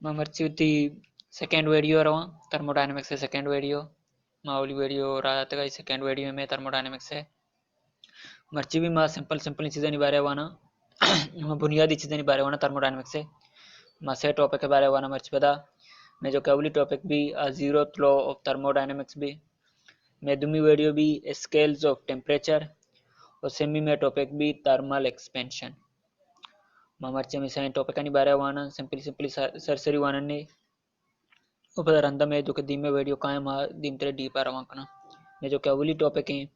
ममर्ची second video रहा thermodynamics से second video Mauli video रहा था सेकेंड वीडियो में थर्मोडायनेमिक्स से मर्ची भी माँ सिंपल सिंपल चीज़ें बारे वाना बुनियादी चीज़ें बारे वाना थर्मोडायनेमिक्स से माँ से टॉपिक के बारे वाना मर्ची बता मैं जो कैवली टॉपिक भी जीरो लॉ ऑफ थर्मोडायनेमिक्स भी मैं दुमी वीडियो भी स्केल्स ऑफ टेम्परेचर और सेमी में टॉपिक भी थर्मल एक्सपेंशन ममर्ची में से टॉपिक नहीं बारे वाना सिंपली सरसरी वाना ने ऊपर अंदर में जो कि दीमे वीडियो का है दीम तेरे डीप आ रहा हूँ मैं जो कैवली टॉपिक है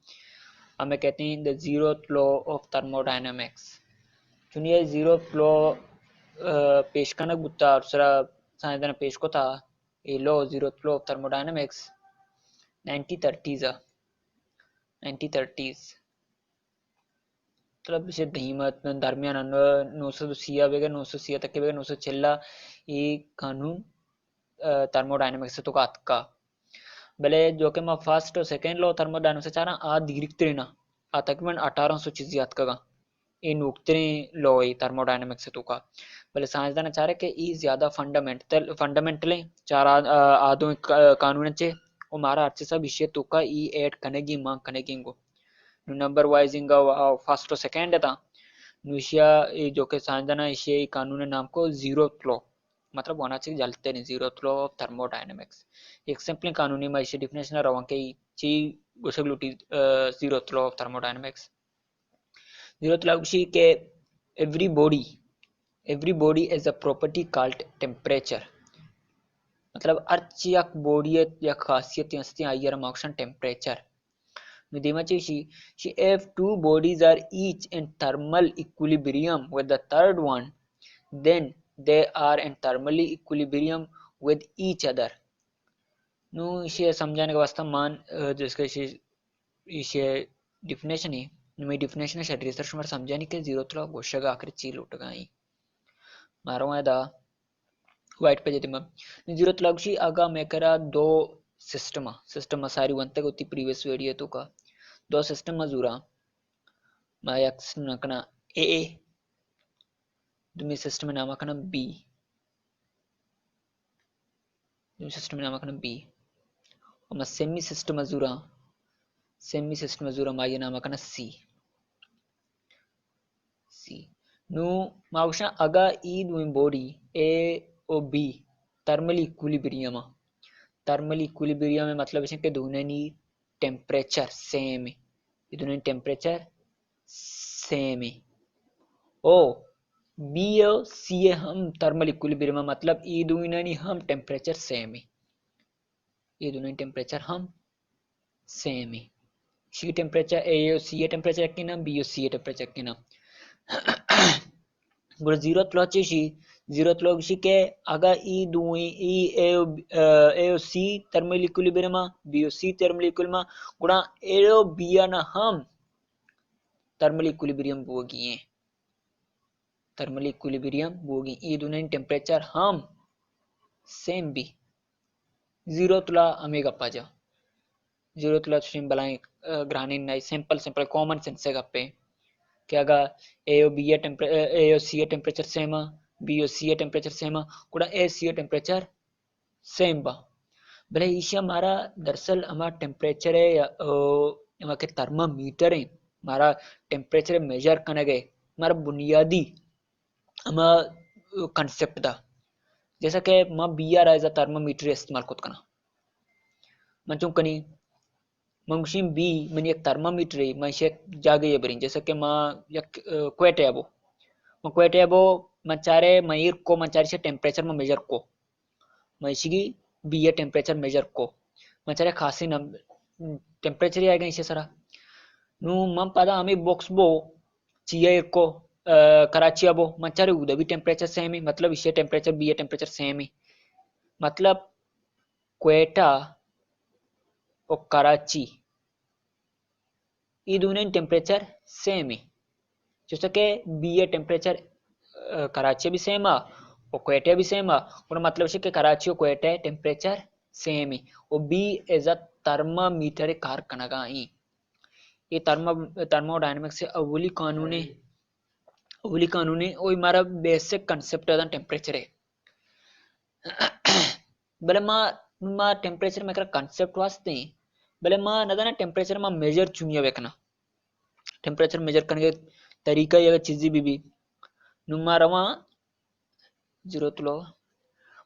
हमें कहते हैं the zero law of thermodynamics चुनिए जीरो लॉ पेश कनक बुत्ता और सरा साइंस पेश को था ये law zero law of thermodynamics 1930s 1930s मतलब इसे दहीमत दरमियान 900 वेगा 900 तक के वेगा 900 चिल्ला ये कानून थर्मोडायनेमिक्स तो का भले जो कि मैं फर्स्ट और सेकेंड लॉ थर्मोडायनेमिक्स चाह रहा आ दीर्घ ना आ तकरीबन 1800 चीज याद का ये नुकतरे लॉ है थर्मोडायनेमिक्स तो का भले साइंसदान चाह रहे कि ये ज्यादा फंडामेंटल चार आदों कानून चे और मारा अच्छे सब विषय तो का ये ऐड कनेगी मांग कनेगी को नंबर वाइज इंगा फर्स्ट और सेकेंड था विषय जो कि साइंसदान इसे कानून नाम को जीरो लॉ मतलब होना चाहिए जलते नहीं जीरो लॉ ऑफ थर्मोडायनेमिक्स एक सिंपल कानूनी में इसे डिफिनेशन रहा कि ची गुसगलुटी zero law of thermodynamics zero law के every body is a property called temperature मतलब अर्च या बोडियत या खासियत यस्ती आयर मार्क्सन temperature she if two bodies are each in thermal equilibrium with the third one then they are in thermal equilibrium with each other नु इसे समझाने के वास्ते मान जिसका इसे डिफिनेशन है मैं डिफिनेशन है रिसर्च में समझाने के जीरो थ्रो गोशगा आखिर चील उठ गई मारो है दा वाइट पे जेते मैं जीरो थ्रो आगा मैं करा दो सिस्टम सारी वंते को प्रीवियस वीडियो तो का दो सिस्टम मजूरा मायक्स नकना ए दुमी सिस्टम नामकना बी दुमी सिस्टम नामकना बी और सेमी सिस्टम मजूरा माये नामकना सी नु मावशा अगा ई दुमी बॉडी ए ओ बी थर्मल इक्विलिब्रियम में मतलब है कि दोनों नी टेम्परेचर सेम है दोनों टेम्परेचर सेम है ओ बी और सी हम थर्मल इक्विलिब्रियम मतलब ये दोनों नी हम टेम्परेचर सेम है ये दोनों टेम्परेचर हम सेम है सी टेम्परेचर ए और सी टेम्परेचर के नाम बी और सी टेम्परेचर के नाम गुड जीरो क्लॉक के अगर ई दुई ई ए ओ सी थर्मल इक्विलिब्रियम बी ओ सी थर्मल इक्विलिब्रियम गुणा ए ओ बी ना हम थर्मल इक्विलिब्रियम बोगी है थर्मल इक्विलिब्रियम बोगी ये दोनों टेम्परेचर हम सेम भी जीरो तुला हमें गप्पा जा जीरो तुला स्ट्रीम बलाएं ग्रानी नहीं सिंपल कॉमन सेंस से गप्पे कि अगर ए ओ बी ए ओ सी टेम्परेचर सेम बी ओ सी टेम्परेचर सेम गुणा ए सी टेम्परेचर सेम बा भले इसे हमारा दरअसल हमारा टेम्परेचर है हमारा के थर्मामीटर है हमारा टेम्परेचर मेजर करने गए हमारा बुनियादी हमारा कंसेप्ट था जैसा कि माँ B R as a thermometer इस्तेमाल खुद करना मैं चुन कनी मंगशीम बी मैंने एक थर्मामीटर है मैं इसे जागे ये बरी जैसा कि माँ एक क्वेट है वो मैं चारे मईर को मैं चारे से टेम्परेचर में मेजर को मैं इसी बी ए टेम्परेचर मेजर को मैं चारे खासी न टेम्परेचर ही आएगा इसे सरा नु मम पदा हमें बॉक्स बो चिया को कराची अब मचारे उधर भी टेम्परेचर सेम है मतलब इसे temperature B A temperature same है मतलब क्वेटा और कराची ये दोनों टेम्परेचर सेम है जैसे कि बी ए टेम्परेचर कराची भी सेम है और क्वेटा भी सेम है और मतलब है कि कराची और क्वेटा टेम्परेचर सेम है और बी एज अ थर्मामीटर कार कनगा ही ये थर्मोडायनेमिक्स से अवली कानून है और हमारा बेसिक कंसेप्ट है टेम्परेचर है भले मां टेम्परेचर में कंसेप्ट वास्ते भले मां ना टेम्परेचर में मेजर चुनिया वेखना टेम्परेचर मेजर करने के तरीका या चीज़ी भी नुमा रवा जरूरत लो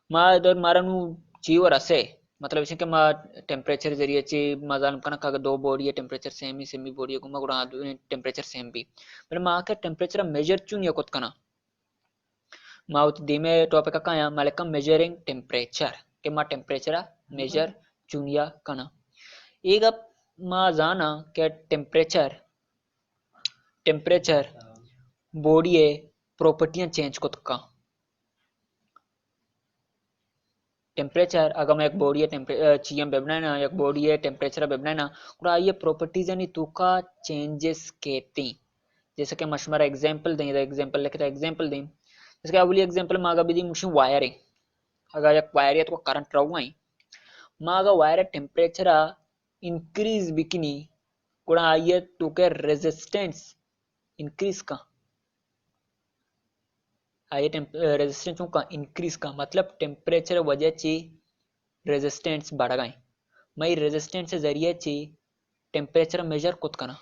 मां इधर मारा नु चीवर असे मतलब इसे के मां टेम्परेचर जरिए ची मजाल कना का दो बॉडी है टेम्परेचर सेम ही बॉडी है गुमा गुड़ा टेम्परेचर सेम भी पर मां के टेम्परेचर मेजर चुन या कोत कना मां उत धीमे टॉपिक का या मालकम मेजरिंग टेम्परेचर के मां टेम्परेचर मेजर चुन या कना एक अब मां जाना के टेम्परेचर टेम्परेचर बॉडी है प्रॉपर्टियां चेंज कोत का टेम्परेचर अगर मैं एक बॉडी है चीएम बेबना एक बॉडी है टेम्परेचर बेबना और ये प्रॉपर्टीज यानी तुका चेंजेस कहती जैसे कि मशमरा एग्जांपल दें एग्जांपल लेके एग्जांपल दें जैसे कि अगली एग्जांपल मागा भी दी मुशी वायर है अगर एक वायर है तो करंट रहूंगा ही मागा वायर टेम्परेचर इंक्रीज बिकनी कुड़ा आइए तो के रेजिस्टेंस इंक्रीज का आइए रेजिस्टेंस का इंक्रीज का मतलब टेम्परेचर वजह ची रेजिस्टेंस बढ़ गए मैं रेजिस्टेंस से जरिए ची टेम्परेचर मेजर खुद करना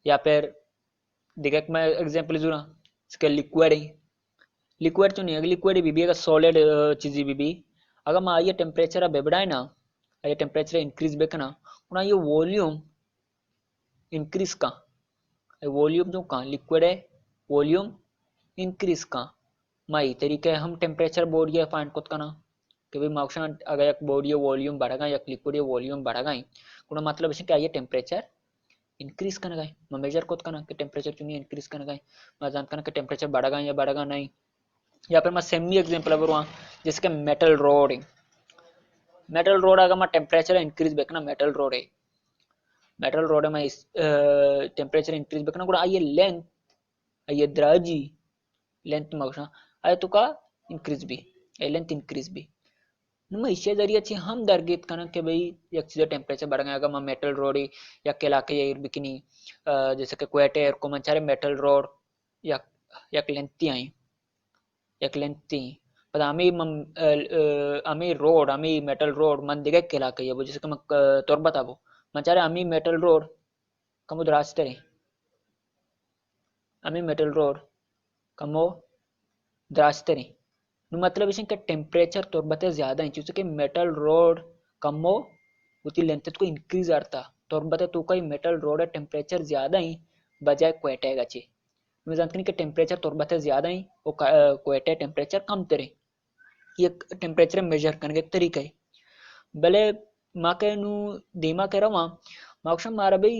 या फिर देखा मैं एग्जांपल जुड़ा इसके लिक्विड है लिक्विड तो नहीं अगर लिक्विड भी अगर सॉलिड चीज़ भी अगर मैं आइए टेम्परेचर बेबड़ा है ना आइए टेम्परेचर इंक्रीज बेकना उना ये वॉल्यूम इंक्रीज का वॉल्यूम जो का लिक्विड है वॉल्यूम इंक्रीज का माई तरीके हम टेम्परेचर बोर्ड ये फाइंड खुद करना कि भाई मार्क्शन अगर एक बॉडी वॉल्यूम बढ़ गए या लिक्विड वॉल्यूम बढ़ गए तो मतलब इसे क्या ये टेम्परेचर इंक्रीज करना गए मैं मेजर खुद करना कि टेम्परेचर क्यों नहीं इंक्रीज करना गए मैं जानता ना कि टेम्परेचर बढ़ेगा या बढ़ेगा नहीं या फिर मैं सेमी एग्जांपल अब वहाँ जैसे कि मेटल रोड अगर मैं टेम्परेचर इंक्रीज बेकना मेटल रोड में टेम्परेचर इंक्रीज बेकना ಕೂಡ आइए लेंथ आइए द्राजी लेंथ में आए तो का इंक्रीज भी लेंथ इंक्रीज भी नमा इसके जरिए अच्छी हम दरगित करना कि भाई एक चीज़ टेम्परेचर बढ़ गया अगर मैं मेटल रोड या केला के एयर बिकनी जैसे कि क्वेटे एयर को मंचारे मेटल रोड या एक लेंथी आई एक लेंथी पर आमी रोड आमी मेटल रोड मन दिगे केला के ये जैसे कि मैं तोर बताबो मंचारे आमी मेटल रोड कमुद रास्ते आमी मेटल रोड कमो द्रास्ते मतलब इसे टेम्परेचर तोरबते ज्यादा है क्योंकि मेटल रोड कमो उती लेंथ को इंक्रीज करता तोरबते तो कोई मेटल रोड टेम्परेचर ज्यादा ही बजाय क्वेटेगा ची मैं जानती कि टेम्परेचर तोरबते ज्यादा ही वो क्वेटे टेम्परेचर कम तेरे ये टेम्परेचर मेजर करने के तरीका है भले माँ के नु धीमा के रहा माँ मारा भाई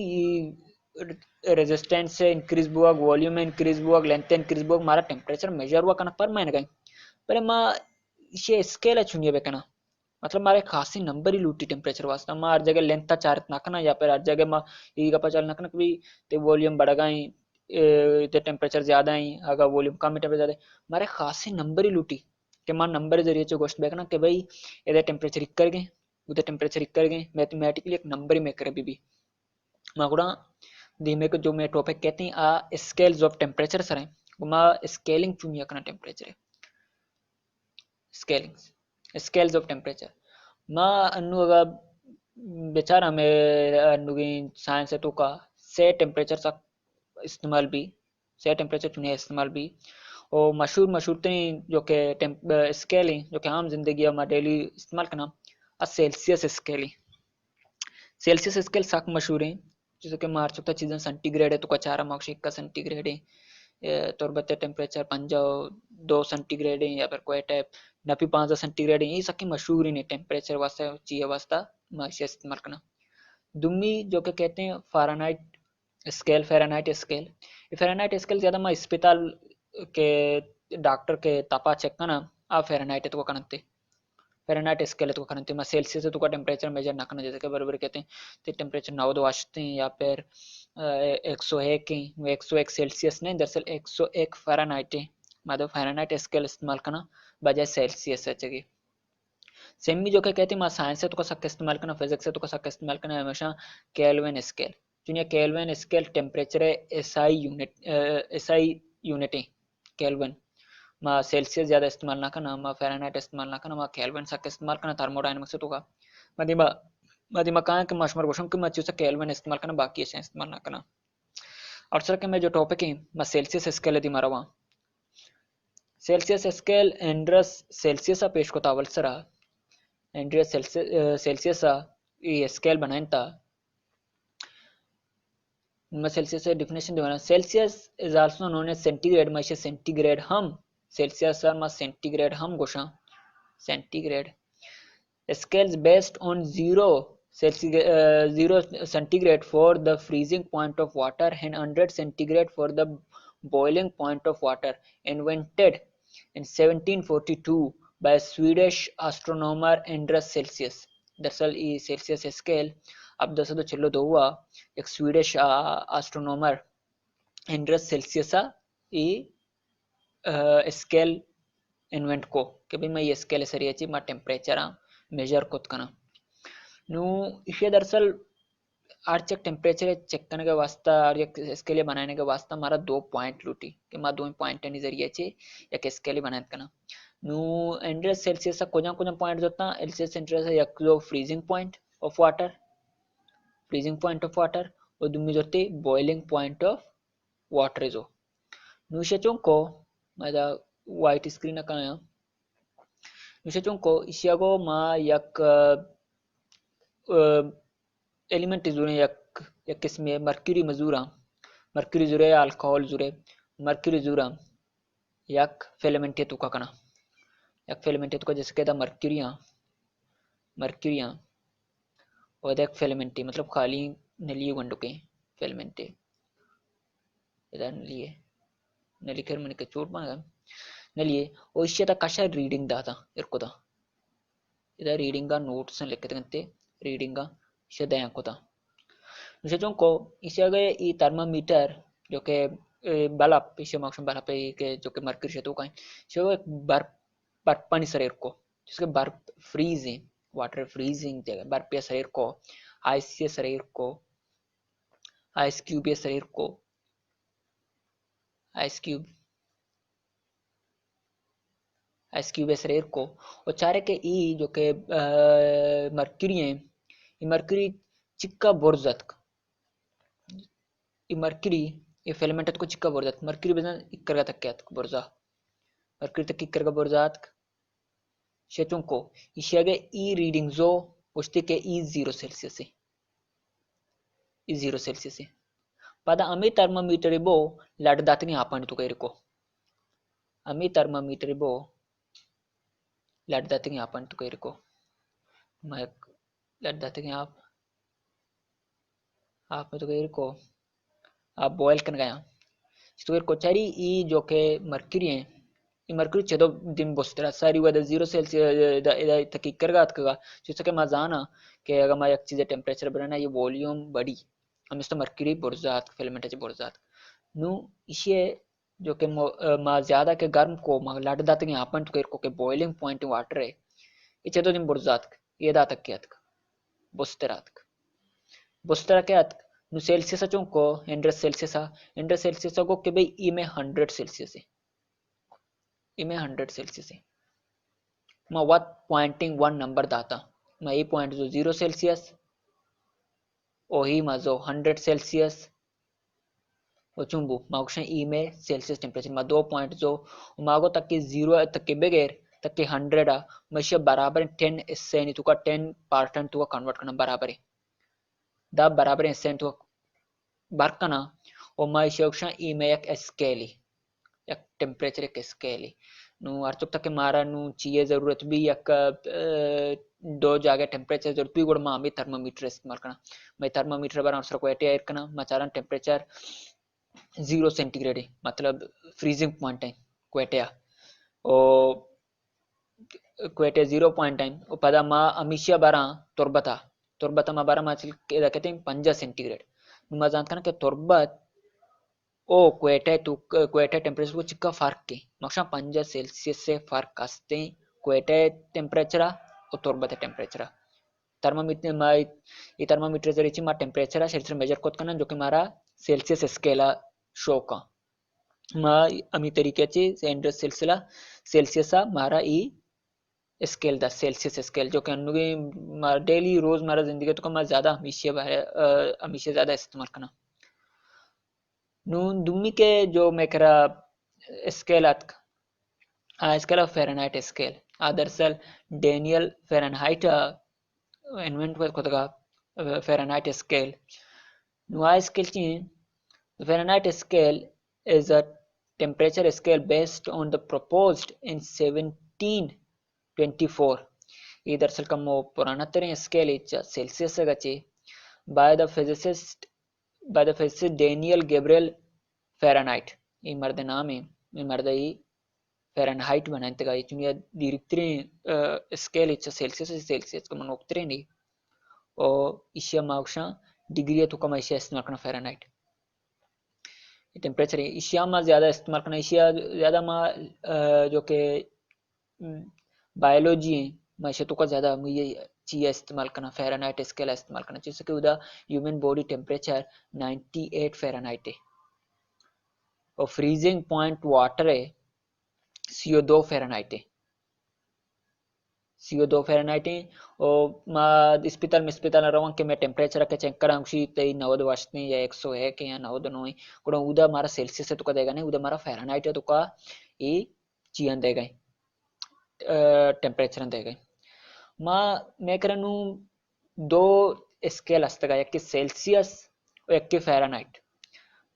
रेजिस्टेंस से इंक्रीज हुआ वॉल्यूम इंक्रीज हुआ लेंथ इंक्रीज हुआ मारा टेम्परेचर मेजर हुआ कनक पर मैंने कहीं पर माँ इसे स्केल चुनिए बेकना मतलब मारे खासी नंबर ही लूटी टेम्परेचर वास्ता मां हर जगह लेंथ चार नाकना या फिर हर जगह मां ई का पचल नाकना कि ते वॉल्यूम बढ़ गई ते टेम्परेचर ज्यादा ही अगर वॉल्यूम कम है टेम्परेचर ज्यादा मारे खासी नंबर ही लूटी कि मां नंबर जरिए जो गोश्त बेकना कि भाई ये टेम्परेचर कर गए उधर टेम्परेचर कर गए मैथमेटिकली एक नंबर ही मेकर भी मां गुड़ा धीमे को जो मैं टॉपिक कहते हैं स्केल्स ऑफ टेम्परेचर सर है मां स्केलिंग चुनिया करना टेम्परेचर स्केल्स ऑफ टेम्परेचर मां अन्नु अगर बेचारा में अन्नु की साइंस है तो का से टेम्परेचर का इस्तेमाल भी से टेम्परेचर चुने इस्तेमाल भी और मशहूर मशहूर तरीन जो कि स्केल है जो कि आम जिंदगी में डेली इस्तेमाल करना सेल्सियस स्केल है सेल्सियस स्केल सक मशहूर है जैसे कि मार्च तक चीज़ें सेंटीग्रेड है तो का चारा मार्क्स का सेंटीग्रेड है तोरबते टेम्परेचर पंजाओ 2 सेंटीग्रेड है या फिर कोई टाइप नपी 5 सेंटीग्रेड है ये सबकी मशहूर ही नहीं टेम्परेचर वास्ता चाहिए वास्ता मार्क्स इस्तेमाल करना दुमी जो कि कहते हैं फ़ारेनहाइट स्केल फ़ारेनहाइट स्केल ज़्यादा मैं अस्पताल के डॉक्टर के तपा चेक करना आ फ़ारेनहाइट तो करते फ़ारेनहाइट स्केल तो करते मैं सेल्सियस तो का टेम्परेचर मेजर ना करना जैसे कि बराबर कहते हैं तो टेम्परेचर 9 वास्ते हैं या फिर 101 वो 101 सेल्सियस नहीं दरअसल 101 फ़ारेनहाइट है मतलब फ़ारेनहाइट स्केल इस्तेमाल करना बजाय सेल्सियस है सेमी जो क्या कहते हैं साइंस से तो का सबका इस्तेमाल करना फिजिक्स से तो का सबका इस्तेमाल करना हमेशा केल्विन स्केल जो केल्विन स्केल टेम्परेचर है एसआई यूनिट है केल्विन मा सेल्सियस ज़्यादा इस्तेमाल ना करना, मा फ़ारेनहाइट इस्तेमाल ना करना, मा केल्विन सक इस्तेमाल करना थर्मोडायनामिक्स तो का मदिमा मदिमा कहाँ के मशमर गोशम के मच्चू से केल्विन इस्तेमाल करना, बाकी ऐसे इस्तेमाल ना करना। और सर के मैं जो टॉपिक है मैं सेल्सियस स्केल दी मारा वहाँ सेल्सियस स्केल एंड्रस सेल्सियस पेश को तावल सरा एंड्रस सेल्सियस ये स्केल बनाइन था मैं सेल्सियस से डिफिनेशन देवाना Celsius is also known as centigrade मैं सेंटीग्रेड हम सेल्सियस सर मैं सेंटीग्रेड हम गोशा centigrade scales based on 0 centigrade for the freezing point of water and 100 centigrade for the boiling point of water, invented in 1742 by Swedish astronomer Andreas Celsius. दरअसल ये Celsius scale अब दस तो चलो दो हुआ एक स्वीडिश एस्ट्रोनॉमर एंड्रस सेल्सियस ये स्केल इन्वेंट को कि भाई मैं ये स्केल सरियाची मैं टेम्परेचर मेजर कोत कना नु इसे दरअसल आर्चक टेम्परेचर चेक करने के वास्ता और ये स्केल बनाने के वास्ता हमारा 2 पॉइंट लूटी कि मैं 2 पॉइंट नहीं जरिए चे एक स्केल बनाने कना नु एंड्रस सेल्सियस कोजा कोजा पॉइंट जोता एल्सियस एंड्रस एक जो फ्रीजिंग पॉइंट ऑफ वाटर और दुमी जोते बॉइलिंग पॉइंट ऑफ वाटर जो नु इसे चुंको मैं वाइट स्क्रीन का Nushechunko isiago ma yak element zure yak isme mercury mazura mercury zure alcohol zure mercury zura yak filament tuka kana yak filament tuka जैसे कहता मर्क्यूरिया और एक फिलामेंट मतलब खाली नली गंडुके फिलामेंट इधर नली कर मैंने चोट मारा नलिए और इससे तक कशा रीडिंग दाता इरकोदा इधर रीडिंग का नोट्स लिखते गंते रीडिंग का इसे दया कोता निश्चयों को इसे अगर ये थर्मामीटर जो के बल्ब इसे मार्क्स बल्ब के जो के मरकरी से तो कहीं इसे एक बर्फ पानी शरीर को जिसके बर्फ फ्रीजिंग वाटर फ्रीजिंग जगह बर्फ या शरीर को आइस के शरीर को आइस क्यूब या शरीर को आइस क्यूब शरीर को और चारे के ई जो के मरकरी है ये मरकरी चिक्का बोर्जत ಈ ಮರ್ಕ್ಯುರಿ ಈ ಫಿಲಮೆಂಟ್ को चिक्का बोर्जात मर्क्यूरी बजना इक्कर तक क्या बोर्जा मर्क्यूरी तक इक्कर का बोर्जात शेचों को इशियागे ई रीडिंग जो उसते के ई 0 सेल्सियस से पदा अमी थर्मामीटर बो लड़ दातनी आपन तो कह रको अमी थर्मामीटर बो लड़ दातनी आपन तो कह रको मैं लड़ दातनी आप में तो कह रको आप बॉयल कर गया तो कोचारी ई जो के मर्क्यूरी है ಈ ಮರ್ಕ್ಯುರಿ ಚೆದೋ ದಿನ बोस्टरा सारी वदा 0 सेल्सियस तक इक्कर गात का जिससे के मजाना के अगर मैं एक चीज टेम्परेचर बढ़ाना ये वॉल्यूम बढ़ी हम इस तो मर्क्यूरी बोर्जात फिलामेंट चे बोर्जात नु इसे जो के मा ज्यादा के गर्म को मा लड़ दात के आपन को के बॉइलिंग पॉइंट वाटर है ये ಚೆದೋ दिन बोर्जात ये दात के अत बोस्टरा के अत नु सेल्सियस चों को एंड्रस सेल्सियस को के भाई ई में 100 सेल्सियस है इमे 100 सेल्सियस है मैं what पॉइंटिंग वन नंबर दाता मैं ये पॉइंट जो 0 सेल्सियस ओही मजो 100 सेल्सियस वचुंबु माउक्शन ई में सेल्सियस टेम्परेचर में 2 पॉइंट जो मागो तक के 0 तक के बगैर तक के 100 आ मशे बराबर 10 इससे नहीं तुका 10% तुका कन्वर्ट करना बराबर है दा बराबर इससे तुका बरकना और मैं शोक्षण ई में एक स्केल एक टेम्परेचर एक स्केल नु अर्चक तक मारा नु चाहिए जरूरत भी एक दो जगह टेम्परेचर जरूरत भी गुड़ मामी थर्मामीटर इस्तेमाल करना मैं थर्मामीटर बार आंसर को एट करना मचारा टेम्परेचर 0 सेंटीग्रेड मतलब फ्रीजिंग पॉइंट है क्वेटिया ओ क्वेटिया 0 पॉइंट टाइम ओ पदा मा अमीशिया बारा तुरबता मा बारा मा कहते हैं 5 सेंटीग्रेड मा जानता ना कि तुरबत ओ क्वेटा टेम्परेचर को चिक्का फर्क के मक्षा 5 सेल्सियस से फर्क असते क्वेटा टेम्परेचर और तुरबत टेम्परेचर थर्मामीटर जरिए मा टेम्परेचर सेल्सियस मेजर कोत करना जो कि हमारा सेल्सियस स्केल शो का मा आम्ही तरीक्याची सेंट्रस सिलसिला सेल्सियसा मारा ई स्केल दा सेल्सियस स्केल जो कि अनुगे डेली रोजमर्रा जिंदगी तो कम ज्यादा हमेशा ज्यादा इस्तेमाल करना नून दुम्मी के जो मैं करा स्केल आत स्केल ऑफ फेरेनहाइट स्केल दरअसल डेनियल फेरेनहाइट इन्वेंट हुआ खुद का फेरेनहाइट स्केल नुआ स्केल ची Fahrenheit scale is a temperature scale based on the proposed in 1724. ಈ ದರ್ಶಲ್ ಕಮ್ಮು ಪುರಾಣ ತರೆ ಸ್ಕೇಲ್ ಇಚ್ಚ ಸೆಲ್ಸಿಯಸ್ ಗಚಿ by the physicist Daniel Gabriel Fahrenheit. ಈ ಮರ್ದ ನಾಮೆ ಈ ಮರ್ದ ಈ Fahrenheit बनाते का इचुनिया directri scale इच्चा Celsius का मनोक्तरे नहीं और इशिया माउक्षा डिग्री तो कम इशिया इस्तेमाल करना Fahrenheit टेम्परेचर है एशिया में ज़्यादा इस्तेमाल करना एशिया ज़्यादा में जो कि बायोलॉजी है माशे तो का ज़्यादा ये चीज़ इस्तेमाल करना फ़ारेनहाइट स्केल इस्तेमाल करना जैसे कि उदा ह्यूमन बॉडी टेम्परेचर 98 फ़ारेनहाइट है और फ्रीजिंग पॉइंट वाटर है CO2 फ़ारेनहाइट है CO2 फ़ारेनहाइट है और मैं इस्पितल रवां कि मैं टेम्परेचर के चेक करा उसी तई 90 वास्ते या 100 है कि या 90 नहीं कोड़ा उदा हमारा सेल्सियस है तो का देगा नहीं उदा हमारा फ़ारेनहाइट है तो का ये चीज़ देगा टेम्परेचर देगा मैं करनु दो स्केल असता एक की सेल्सियस और एक की फ़ारेनहाइट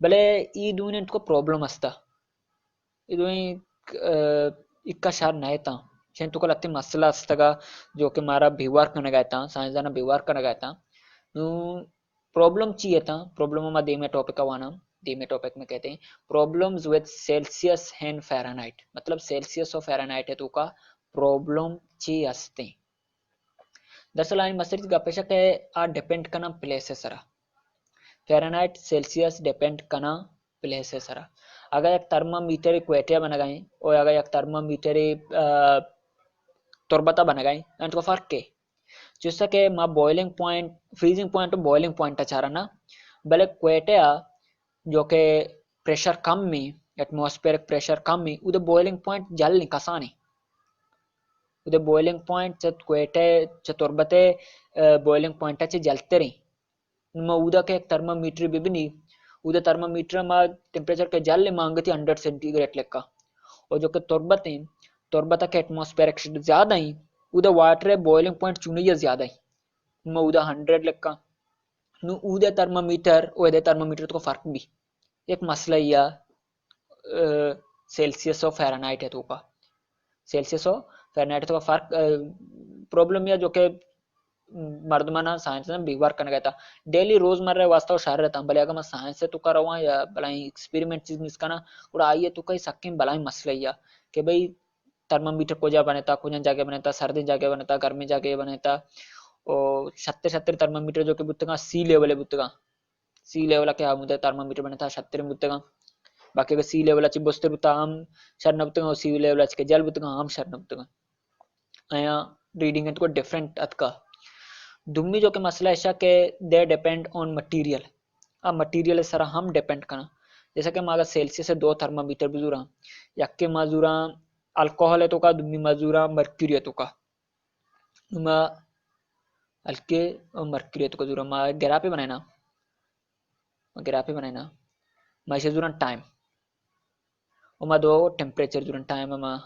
भले ई दोन इनको प्रॉब्लम असता ई दोन इक्का शार नहीं था छेन तुका लगते मसला असता जो कि मारा व्यवहार करने गया था साइंसदाना व्यवहार करने गया था नु प्रॉब्लम चाहिए था प्रॉब्लम में दे में टॉपिक का वाना दे में टॉपिक में कहते हैं problems with Celsius and Fahrenheit मतलब सेल्सियस और फ़ारेनहाइट है तो का प्रॉब्लम चाहिए असते दरअसल आई मसरित गपेशा के आ डिपेंड करना प्लेसेस सरा फ़ारेनहाइट सेल्सियस डिपेंड करना प्लेसेस सरा अगर एक थर्मामीटर क्वेटिया बना गए और अगर एक थर्मामीटर तुरबता बना गए इनको फर्क है जिससे कि माँ बॉइलिंग पॉइंट फ्रीजिंग पॉइंट और बॉइलिंग पॉइंट अच्छा रहा ना भले क्वेटिया जो कि प्रेशर कम में एटमॉस्फेरिक प्रेशर कम में उधर बॉइलिंग पॉइंट जल निकासा नहीं उधर बॉइलिंग पॉइंट जब क्वेटे तुरबते बॉइलिंग पॉइंट अच्छे जलते रही मैं उधर के एक थर्मामीटर भी नहीं उधर थर्मामीटर में टेम्परेचर के जल ले मांगती 100 सेंटीग्रेड लेका और जो कि तुरबता के एटमॉस्फेरिक ज्यादा ही उधर वाटर बॉइलिंग पॉइंट चुनिए ज्यादा ही मैं उधर 100 लेका नु उधर थर्मामीटर और इधर थर्मामीटर तो फर्क भी एक मसला या सेल्सियस और फ़ारेनहाइट है तो का सेल्सियस और फ़ारेनहाइट तो का फर्क प्रॉब्लम या जो कि मर्दमाना साइंस में व्यवहार करने गया था डेली रोजमर्रा वास्तव शार रहता भले अगर मैं साइंस से तुका रहा या भलाई एक्सपेरिमेंट चीज मिस करना और आइए तो कई सक्के भलाई मसला या कि भाई थर्मामीटर को जा बने था कुछ जगह बने था सर्दी जगह बने था गर्मी जगह बने था और 70 थर्मामीटर जो कि बुत्तगा सी लेवल है बुत्तगा सी लेवल के मुद्दे थर्मामीटर बने था 70 बुत्तगा बाकी का सी लेवल अच्छी बस्ते बुत्ता आम शरण बुत्तगा सी लेवल अच्छे जल बुत्तगा आम शरण बुत्तगा आया रीडिंग है तो डिफरेंट अतका दुम्मी जो के मसला ऐसा के दे डिपेंड ऑन मटेरियल अब मटेरियल सर हम डिपेंड करना जैसा कि मागा सेल्सियस से 2 थर्मामीटर बुजुरा यक्के मजुरा अल्कोहल है तो का दुम्मी मजुरा मर्क्यूरी है तो का नुमा हल्के मर्क्यूरी है तो का जुरा मा ग्राफे बनाना मा इसे जुरा टाइम और मा दो टेम्परेचर जुरा टाइम मा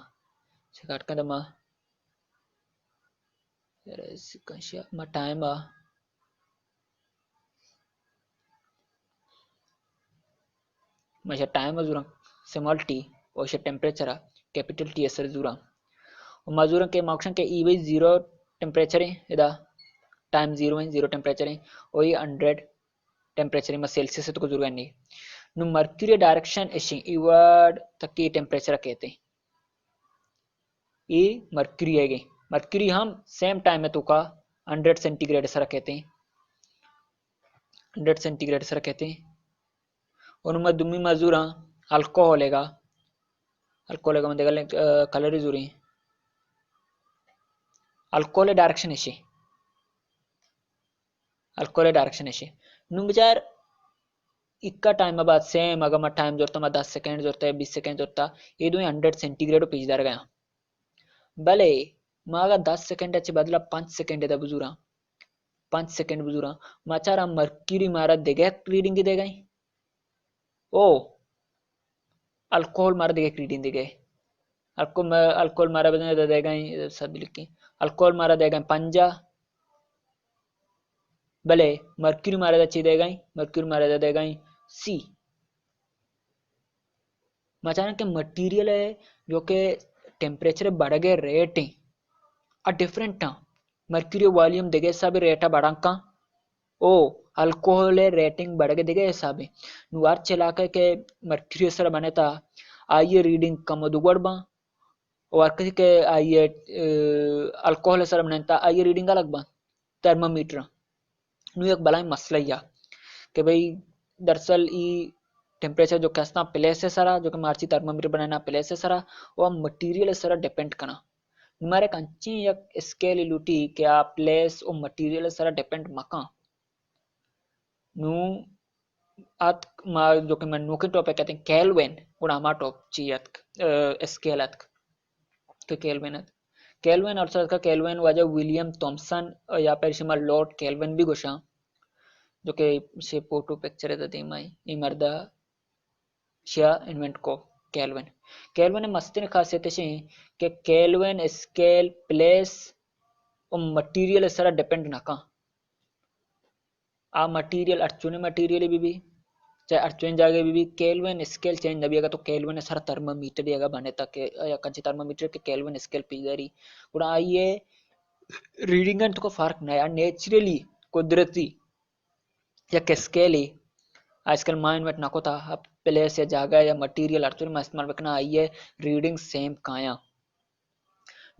से काट का मा मा टाइम मशा टाइम जुरा स्मॉल टी और इसे टेम्परेचर कैपिटल टी असर जुरा और मजूरा के मार्क्शन के ई वही 0 टेम्परेचर है इदा टाइम 0 है 0 टेम्परेचर है और ये 100 टेम्परेचर है सेल्सियस तो जुरा नहीं नु मर्क्यूरी डायरेक्शन इशी ई वर्ड तक की टेम्परेचर कहते हैं ये मर्क्यूरी है मर्क्यूरी हम सेम टाइम में तो का 100 सेंटीग्रेड सर कहते हैं 100 सेंटीग्रेड सर कहते हैं और मैं दुम्मी मजूरा अल्कोहल है मैं देखा कलर जुरी अल्कोहल डायरेक्शन नु विचार इक्का टाइम बाद सेम अगर मैं टाइम जोड़ता मैं 10 सेकंड जोड़ता है 20 सेकंड जोड़ता ये दो 100 सेंटीग्रेड पिछदार गया भले मागा 10 सेकंड अच्छे बदला 5 सेकंड है बुजुरा 5 सेकंड बुजुरा माचारा मर्क्यूरी मारा देगा रीडिंग की देगा ओ अल्कोहल मारा देगा रीडिंग देगा अल्कोहल मारा बदने देगा सब लिखी अल्कोहल मारा देगा पंजा भले मर्क्यूरी मारा अच्छी देगा मर्क्यूरी मारा देगा सी मचाना के मटेरियल है जो कि टेम्परेचर बढ़ गए रेट आ डिफरेंट मर्क्यूरी वॉल्यूम देगे सब रेट बढ़ाका ओ अल्कोहल रेटिंग बढ़ गए देगे हिसाब नुआर चला के मर्क्यूरी सर बने था आइए रीडिंग कम दुगड़ बा और किसी के आइए अल्कोहल सर बने था आइए रीडिंग अलग बा थर्मामीटर नु एक बला मसला ही कि भाई दरअसल ई टेम्परेचर जो कैसा प्लेस है सारा जो कि मार्ची थर्मामीटर बनाना प्लेस है सारा वो मटेरियल सारा डिपेंड करना हमारे कंची एक स्केल लुटी क्या प्लेस और मटेरियल सारा डिपेंड मका नु आत मा जो कि मैं नुके टॉपिक कहते हैं केल्विन और हमारा टॉप चाहिए स्केल तो केल्विन केल्विन और का केल्विन वजह विलियम थॉमसन या फिर शिमर लॉर्ड केल्विन भी घोषा जो कि से फोटो पिक्चर है तो ई मर्दा शिया इन्वेंट को केल्विन केल्विन मस्ती खासियत है कि केल्विन स्केल प्लेस और मटेरियल सारा डिपेंड ना का आ मटेरियल अर्चुने मटेरियल भी चाहे अर्चुन जागे भी केल्विन स्केल चेंज नबी अगर तो केल्विन सारा थर्मामीटर अगर बने तक या कंचे थर्मामीटर के केल्विन स्केल पिजारी उड़ा आइए रीडिंग तो को फर्क ना यार नेचुरली कुदरती या के स्केल ही आजकल माइंड में नको था अब प्लेस या जागा या मटेरियल अर्चुन में इस्तेमाल रखना आइए रीडिंग सेम काया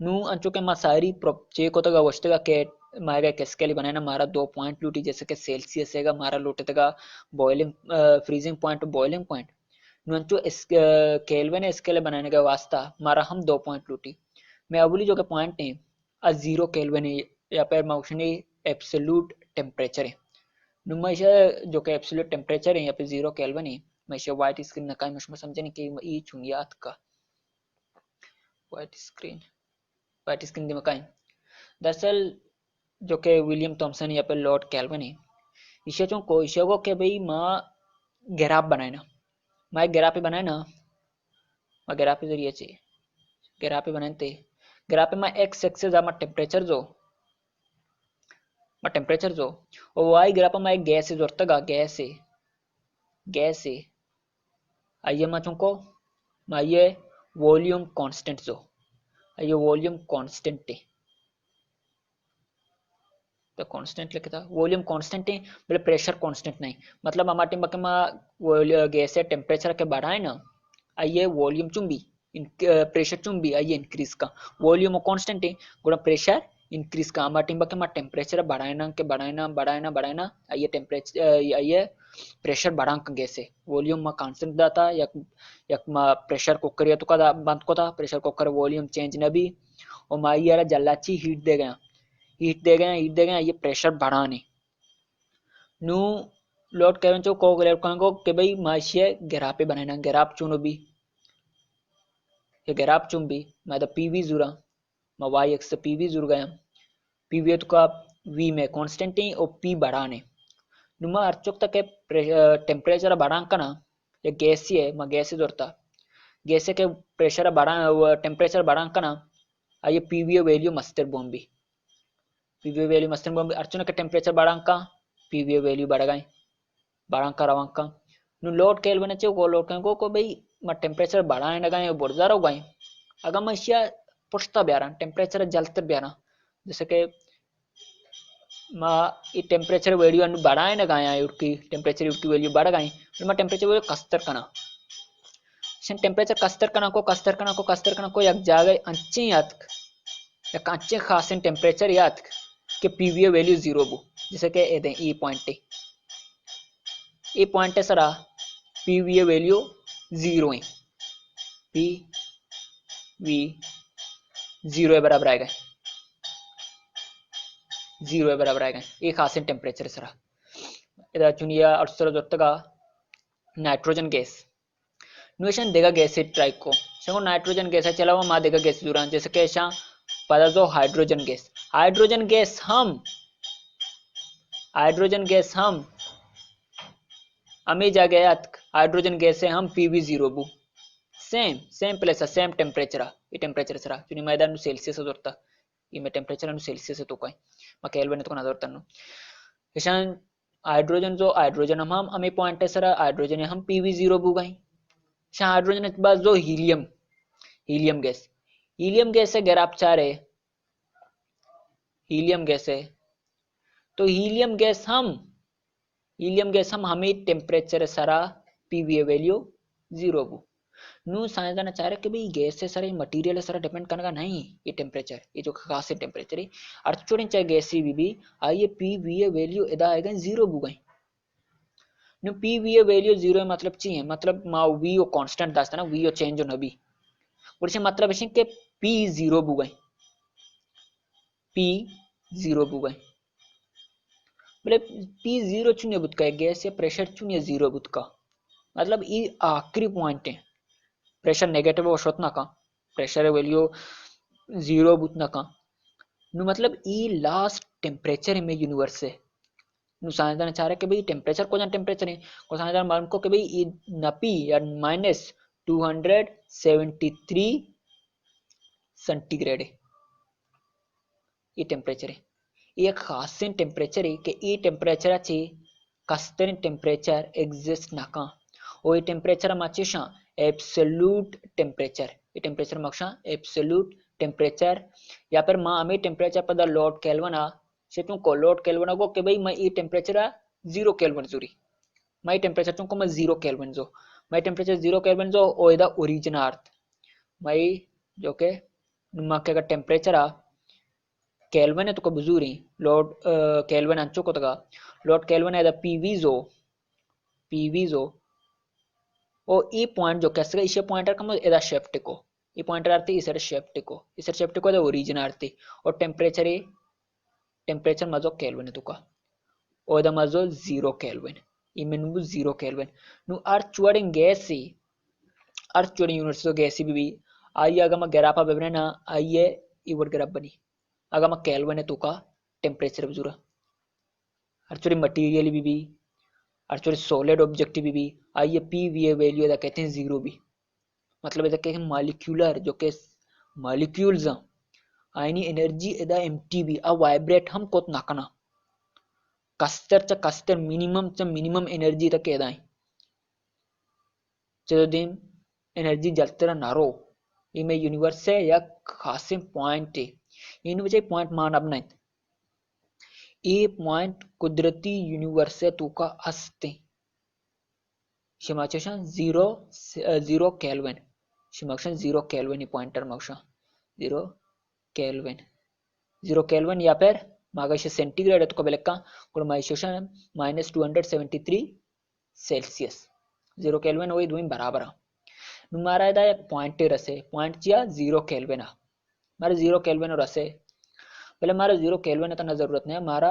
नु अंचो के सारी चे को तगा वस्तगा के मारेगा किसके लिए बनाना मारा 2 पॉइंट लूटी जैसे कि सेल्सियस है मारा लूटे तगा boiling freezing point boiling point नु अंचो इस केल्विन है इसके लिए बनाने का वास्ता मारा हम 2 पॉइंट लूटी मैं अबुली जो के पॉइंट है आ 0 केल्विन है या फिर माउशनी एब्सोल्यूट टेम्परेचर है नु मैं जो के एब्सोल्यूट टेम्परेचर है या फिर 0 केल्विन है मैं व्हाइट स्क्रीन नकाई मुझमें समझे नहीं कि ई चुंगियात का व्हाइट स्क्रीन दिमकाई दरअसल जो कि विलियम थॉमसन या फिर लॉर्ड केल्विन है इसे को के भाई माँ ग्राफ बनाए ना माँ ग्राफ बनाए ना माँ ग्राफ जरिए से ग्राफ बनाए थे ग्राफ में एक्स एक्सेस माँ टेम्परेचर जो और वाई ग्राफ में गैस है जोड़ता गा गैस है आइए माँ चुनको माँ ये वॉल्यूम कांस्टेंट जो आइए वॉल्यूम कांस्टेंट है तो कांस्टेंट लिखा था वॉल्यूम कांस्टेंट है मतलब प्रेशर कांस्टेंट नहीं मतलब हमारे बके में गैस टेम्परेचर के बढ़ाए ना आइए वॉल्यूम चुंबी प्रेशर चुंबी आइए इंक्रीज का वॉल्यूम कांस्टेंट है गुणा प्रेशर इंक्रीज का हमारे बके में टेम्परेचर बढ़ाना आइए टेम्परेचर आइए प्रेशर बढ़ा गैस वॉल्यूम में कांस्टेंट दाता या प्रेशर कुकर या तो का बंद को था प्रेशर कुकर वॉल्यूम चेंज न भी और माइया जल्लाची हीट दे गए ये प्रेशर बढ़ाने नु लोड केवन चो को को कि भाई माशिया ग्राफ बनाना ग्राफ चुनो भी ये ग्राफ चुन भी मैं तो पीवी जुरा मैं वाई एक्स से पीवी जुड़ गया पीवी तो का वी में कांस्टेंट है और पी बढ़ाने नुमा अर्चोक तक टेम्परेचर बढ़ा का ना ये गैस है मैं गैस जोड़ता गैस के प्रेशर बढ़ा टेम्परेचर बढ़ा का ना आइए पीवी वैल्यू मस्तर बॉम्बी पीवी वैल्यू मस्तर बॉम्बी अर्चना के टेम्परेचर बढ़ा पीवी वैल्यू बढ़ गए बढ़ा रवांका नु लोड केल बने को लोड को भाई मैं टेम्परेचर बढ़ाए ना गए बुर्जा रहो गए अगर मैं इसिया पुछता ब्यारा टेम्परेचर जलते ब्यारा जैसे कि मैं टेम्परेचर वैल्यू बढ़ाए ना गए उठकी टेम्परेचर उठकी वैल्यू बढ़ गई मैं टेम्परेचर वैल्यू कस्तर कना टेम्परेचर कस्तर कना को एक जागे अंचे याद एक अच्छे खास टेम्परेचर याद के पीवी वैल्यू 0 बो जैसे कि ई पॉइंट है सरा पीवी वैल्यू 0 है पी वी 0 बराबर आएगा 0 बराबर आएगा ये खास टेम्परेचर सरा इधर चुनिया 800 जोतगा नाइट्रोजन गैस नुशन देगा गैस ट्राइक को संगो नाइट्रोजन गैस चलावा मा देगा गैस दुरान जैसे कैसा पता जो हाइड्रोजन गैस हम अमी जा गया हाइड्रोजन गैस से हम PV0 बू सेम प्लेस सेम टेंपरेचर ಈ ಟೆಂಪರೇಚರ್ ಸರ ಚುನಿ ಮೈದಾನ ಸೆಲ್ಸಿಯಸ್ ದೊರ್ತಾ ಈ ಮೆ ಟೆಂಪರೇಚರ್ ಅನ್ನು ಸೆಲ್ಸಿಯಸ್ तो काय ಮ ಕೆಲ್ವಿನ್ तो नजरतानो ईशान हाइड्रोजन हम अमी पॉइंट है सर हाइड्रोजन हम PV0 बू गई शा हाइड्रोजन के बाद जो हीलियम गैस से अगर आप चाह रहे हीलियम गैस है तो हीलियम गैस हम हमें टेंपरेचर सारा PV वैल्यू 0 बू नु साइंसदान चाह रहे कि भाई गैस से सारे मटेरियल सारा डिपेंड करने नहीं ये टेंपरेचर ये जो खास टेंपरेचर है अर्थ छोड़े चाहे गैस भी आइए PV वैल्यू इदा आएगा 0 बू गई नु PV वैल्यू 0 मतलब चाहिए मतलब मा V ओ कांस्टेंट दास्ता ना V ओ चेंज हो नबी और मतलब है कि P0 बू गई P0 बू गई बोले P0 चुनिए बुत का गैस या प्रेशर चुनिए 0 बुत का मतलब ये आखिरी पॉइंट है प्रेशर नेगेटिव वशोत ना का प्रेशर वैल्यू 0 बुत ना का नु मतलब ई लास्ट टेंपरेचर है में यूनिवर्स से नु साइंसदान चाह रहे कि भाई टेंपरेचर को जान टेंपरेचर है को साइंसदान मालूम को कि भाई ई नपी या -273 सेंटीग्रेड है ये टेंपरेचर है ये एक खास टेंपरेचर है कि ये टेंपरेचर अच्छे कस्तर टेंपरेचर एग्जिस्ट ना का और ये टेंपरेचर माचे शा एब्सोल्यूट टेंपरेचर ये टेंपरेचर मक्षा एब्सोल्यूट टेंपरेचर या फिर मां हमें टेंपरेचर पर द लॉर्ड केल्विन से तुमको लॉर्ड केल्विन को कि भाई मैं ये टेंपरेचर 0 केल्विन जुरी मैं टेंपरेचर तुमको मैं 0 केल्विन जो मैं टेंपरेचर 0 केल्विन जो ओ द ओरिजिन अर्थ मैं जो के नुमा के टेंपरेचर केल्विन है तो को बुजुरी लॉर्ड केल्विन अंचो को तगा लॉर्ड केल्विन है द PV और ई पॉइंट जो कैसे इसे पॉइंटर कम एदा शिफ्ट को ई पॉइंटर आरती इसे शिफ्ट को द ओरिजिन आरती और टेंपरेचर मजो केल्विन तुका और द मजो 0 केल्विन ई मेनु 0 केल्विन नु अर्थ चुअडिंग गैस यूनिवर्स गैस भी आइए अगर मैं गैरापा बेबने ना आइए ई वर्ड गैराप बनी अगर मैं केल्विन है तुका टेंपरेचर बजुरा अर्थ चुअडिंग मटेरियल भी अर्चुअली सॉलिड ऑब्जेक्ट भी आइए PV वैल्यू इधर कहते हैं 0 भी मतलब इधर कहते हैं मॉलिक्यूलर जो के मॉलिक्यूल्स आयनी एनर्जी इधर एम्प्टी भी अब वाइब्रेट हम कोत नाकना कस्तर मिनिमम एनर्जी तक इधर चलो दिन एनर्जी जलते नारो ये में यूनिवर्स है या खासे पॉइंट है इन वजह पॉइंट मान अब नहीं ये पॉइंट कुदरती यूनिवर्स है तू का अस्ते शिमाचेशन 0 केल्विन शिमाक्शन 0 केल्विन ही पॉइंटर मक्शा 0 केल्विन या फिर मागाशे सेंटीग्रेड है तो कबे लेका कुल माइशेशन -273 सेल्सियस 0 केल्विन वही दोइन बराबर नुमारा दा एक पॉइंट रसे पॉइंट चिया 0 केल्विन मारे 0 केल्विन रसे पहले हमारा 0 केल्विन इतना जरूरत नहीं है हमारा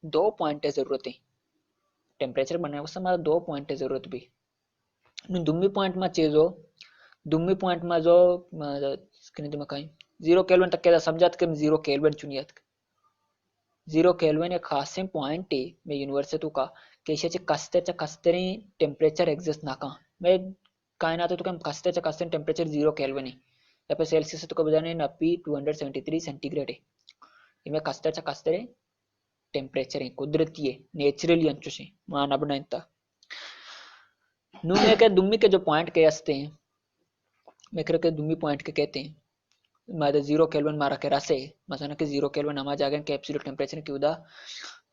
2 पॉइंट जरूरत है टेंपरेचर बनने को हमारा 2 पॉइंट जरूरत भी दुम्मी पॉइंट में चीजो दुम्मी पॉइंट में जो स्क्रीन में कहीं 0 केल्विन तक के समझात के 0 केल्विन चुनियत 0 केल्विन एक खास पॉइंट है में यूनिवर्स तो का कैसे कस्ते टेंपरेचर एग्जिस्ट ना का मैं कायनात तो कम कस्ते टेंपरेचर 0 केल्विन है या फिर सेल्सियस तो का बजाने ना P273 सेंटीग्रेड है इमे कस्ते टेंपरेचर है कुदरती है नेचुरली अंचुसे मान अपना इंता नूने के दुम्मी के जो पॉइंट के हस्ते हैं मेरे के दुम्मी पॉइंट के कहते हैं मादा 0 केल्विन मारा के रासे मसाना के 0 केल्विन हमा जागन के एब्सोल्यूट टेंपरेचर की उदा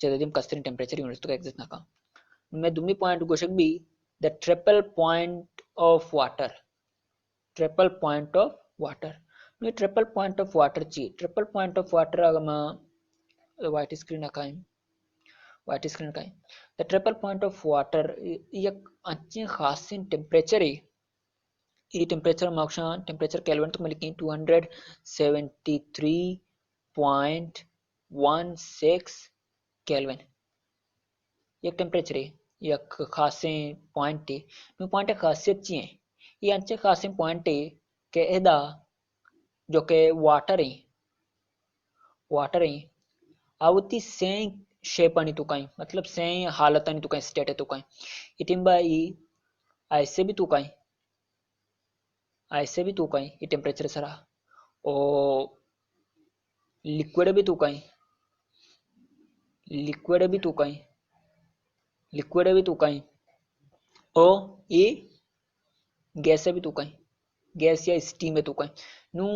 चददिम कस्ते टेंपरेचर यूनिट्स तो एग्जिस्ट ना का मैं दुम्मी पॉइंट गोशक भी the triple point of water मैं ट्रिपल पॉइंट ऑफ वाटर ची ट्रिपल पॉइंट ऑफ वाटर अगर मैं white screen the triple point of water एक अच्छे खास टेंपरेचर है ये टेंपरेचर मार्क्स टेंपरेचर केल्विन तो मिलके 273.16 केल्विन एक टेंपरेचर है एक खासे पॉइंट है नु पॉइंट खासियत ची है ये अच्छे खासे पॉइंट है कि एदा जो के वाटर है आवती सें शेप आणि तुकाई मतलब सें हालत आणि तुकाई स्टेट है तुकाई इटिंबा ई ऐसे भी तुकाई ई टेम्परेचर सरा ओ लिक्विड भी तुकाई लिक्विड भी तुकाई लिक्विड भी तुकाई ओ ई गैस भी तुकाई गैस या स्टीम है तुकाई नु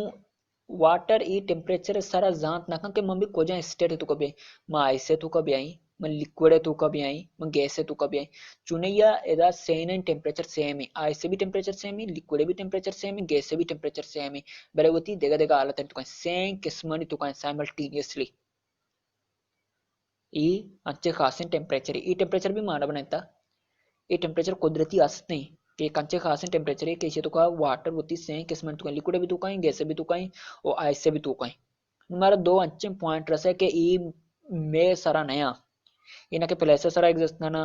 वाटर ई टेम्परेचर सारा जांत ना के मम्मी को जा स्टेट है तू कभी मैं ऐसे तू कभी आई मैं लिक्विड है तू कभी आई मैं गैस है तू कभी आई चुनैया एदा सेम एंड टेम्परेचर सेम है ऐसे भी टेम्परेचर सेम है लिक्विड भी टेम्परेचर सेम है गैस भी टेम्परेचर सेम है बरे होती देगा देगा हालत है तू सेम किस्म नी तू साइमल्टेनियसली ई अच्छे खासे टेम्परेचर ई टेम्परेचर भी माना बनाता ये टेम्परेचर कुदरती असते के कंचे खास टेम्परेचर है कैसे तो का वाटर होती से किस्म तो लिक्विड भी तो कहीं गैस भी तो कहीं और आइस से भी तो कहीं हमारा दो अच्छे पॉइंट रसे के ई में सारा नया ये ना के प्लेस सारा एग्जिस्ट करना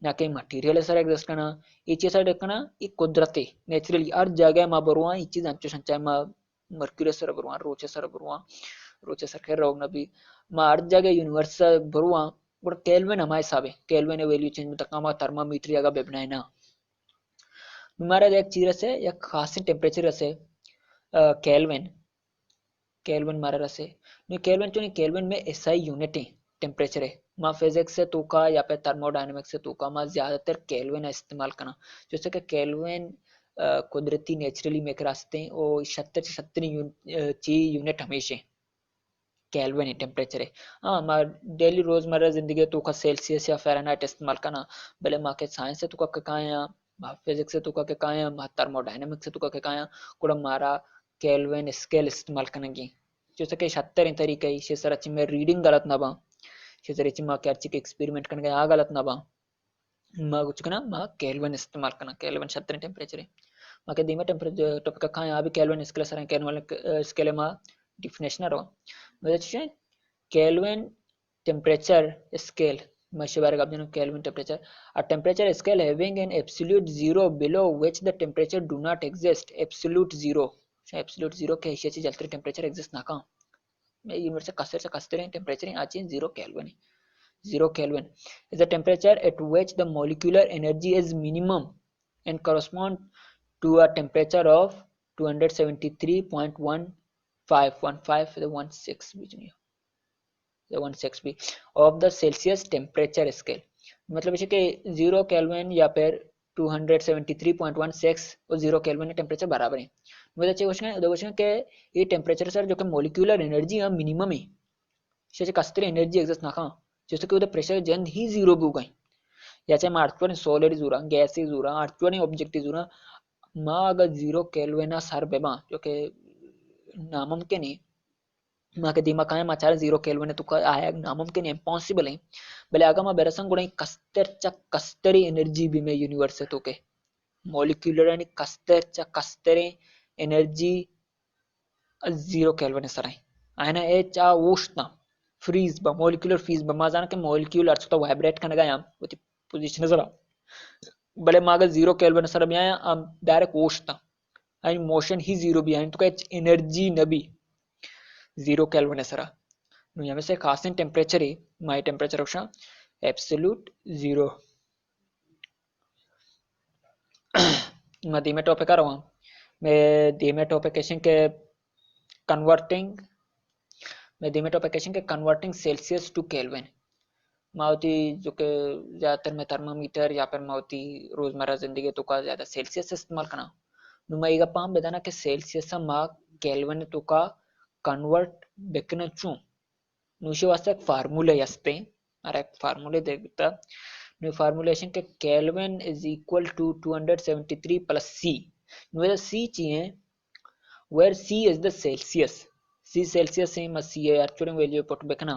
ना के मटेरियल सारा एग्जिस्ट करना ये चीज सारा देखना ये कुदरती नेचुरली हर जगह मा बरुआ ये चीज अंचो संचाय मा मर्क्यूरी सारा बरुआ रोचे सर खेर रोग नबी मा हर जगह यूनिवर्स बरुआ बट केल्विन हमारे हिसाब है केल्विन वैल्यू चेंज में तक थर्मामीटर जगह बेबना है ना हमारा एक चीज से या खासी टेम्परेचर से केल्विन केल्विन मारा रसे नहीं केल्विन तो नहीं केल्विन में ऐसा ही यूनिट है टेम्परेचर है माँ फिजिक्स से तू का या फिर थर्मोडायनेमिक्स से तू का माँ ज्यादातर केल्विन इस्तेमाल करना जैसे कि केल्विन कुदरती नेचुरली में रास्ते और 70 ची यूनिट हमेशा केल्विन टेम्परेचर है हाँ माँ डेली रोजमर्रा जिंदगी तू का सेल्सियस या फ़ारेनहाइट इस्तेमाल करना भले माँ के साइंस से तू का कहाँ माँ फिजिक्स से तू का कहाँ माँ थर्मोडायनेमिक्स से तू का कहाँ कुड़ा मारा केल्विन स्केल इस्तेमाल करने की जैसे कि 70 तरीके ही शेसर अच्छी में रीडिंग गलत ना बा शेसर अच्छी माँ के अच्छी के एक्सपेरिमेंट करने का गलत ना बा माँ कुछ करना माँ केल्विन इस्तेमाल करना केल्विन 70 टेम्परेचर है माँ के धीमे टेम्परेचर टॉपिक का कहाँ अभी kelvin scale sir kelvin scale माँ डिफिनेशन रहा मुझे Kelvin temperature scale मशहूर आप जानते Kelvin temperature a temperature scale having an absolute zero below which the temperature do not exist absolute zero के हिस्से से जलते temperature exist ना कहाँ मैं यूनिवर्स से कसते रहे temperature आज ही zero Kelvin is the temperature at which the molecular energy is minimum and correspond to a temperature of 273.1516 16 भी of the Celsius temperature scale मतलब इसे कि 0 केल्विन या फिर 273.16 और 0 केल्विन टेम्परेचर बराबर है मुझे अच्छे क्वेश्चन के ये टेम्परेचर सर जो कि मॉलिक्यूलर एनर्जी है मिनिमम है इसे कस्तर एनर्जी एग्जिस्ट ना कहाँ जैसे कि उधर प्रेशर जन ही जीरो भी गई याचे मार्चवर सॉलिड जुरा गैस जुरा आर्चवर ऑब्जेक्ट जुरा माँ अगर 0 केल्विन सर बेमा जो कि नामुमकिन है माँ के दिमाग काय माचार 0 केल्विन तुका आया नामुमकिन है इम्पॉसिबल है भले आगा मा बेरसंग गुण कस्तरी एनर्जी भी में यूनिवर्स तो के मॉलिक्यूलर आणि कस्तरे एनर्जी 0 केल्विन सर आयना ए चा उष्ण फ्रीज बा मॉलिक्यूलर फ्रीज बा मा जान के मॉलिक्यूल अर्थ तो वाइब्रेट करने गया वो पोजीशन जरा भले मागा 0 केल्विन सर भी आया डायरेक्ट उष्ण आणि मोशन ही 0 भी आया तो का एनर्जी नबी 0 केल्विन सर यहाँ से खास टेम्परेचर है माई टेम्परेचर ऑप्शन एब्सोल्यूट 0 मैं धीमे टॉपिक आ रहा हूँ मैं धीमे टॉपिक के converting converting Celsius to Kelvin मावती जो कि ज़्यादातर में थर्मामीटर या फिर मावती रोज़मर्रा ज़िंदगी तो का ज़्यादा सेल्सियस इस्तेमाल करना नुमा ಈಗ पाम बेदाना के सेल्सियस मा केल्विन तो का कन्वर्ट बेकना चू नुशी वास्ते एक फार्मूले असते अरे एक फार्मूले देखता न्यू फार्मूलेशन के Kelvin is equal to 273 plus C नु सी चाहिए where c is the celsius c celsius same as c है एक्चुअली वैल्यू पुट बेकना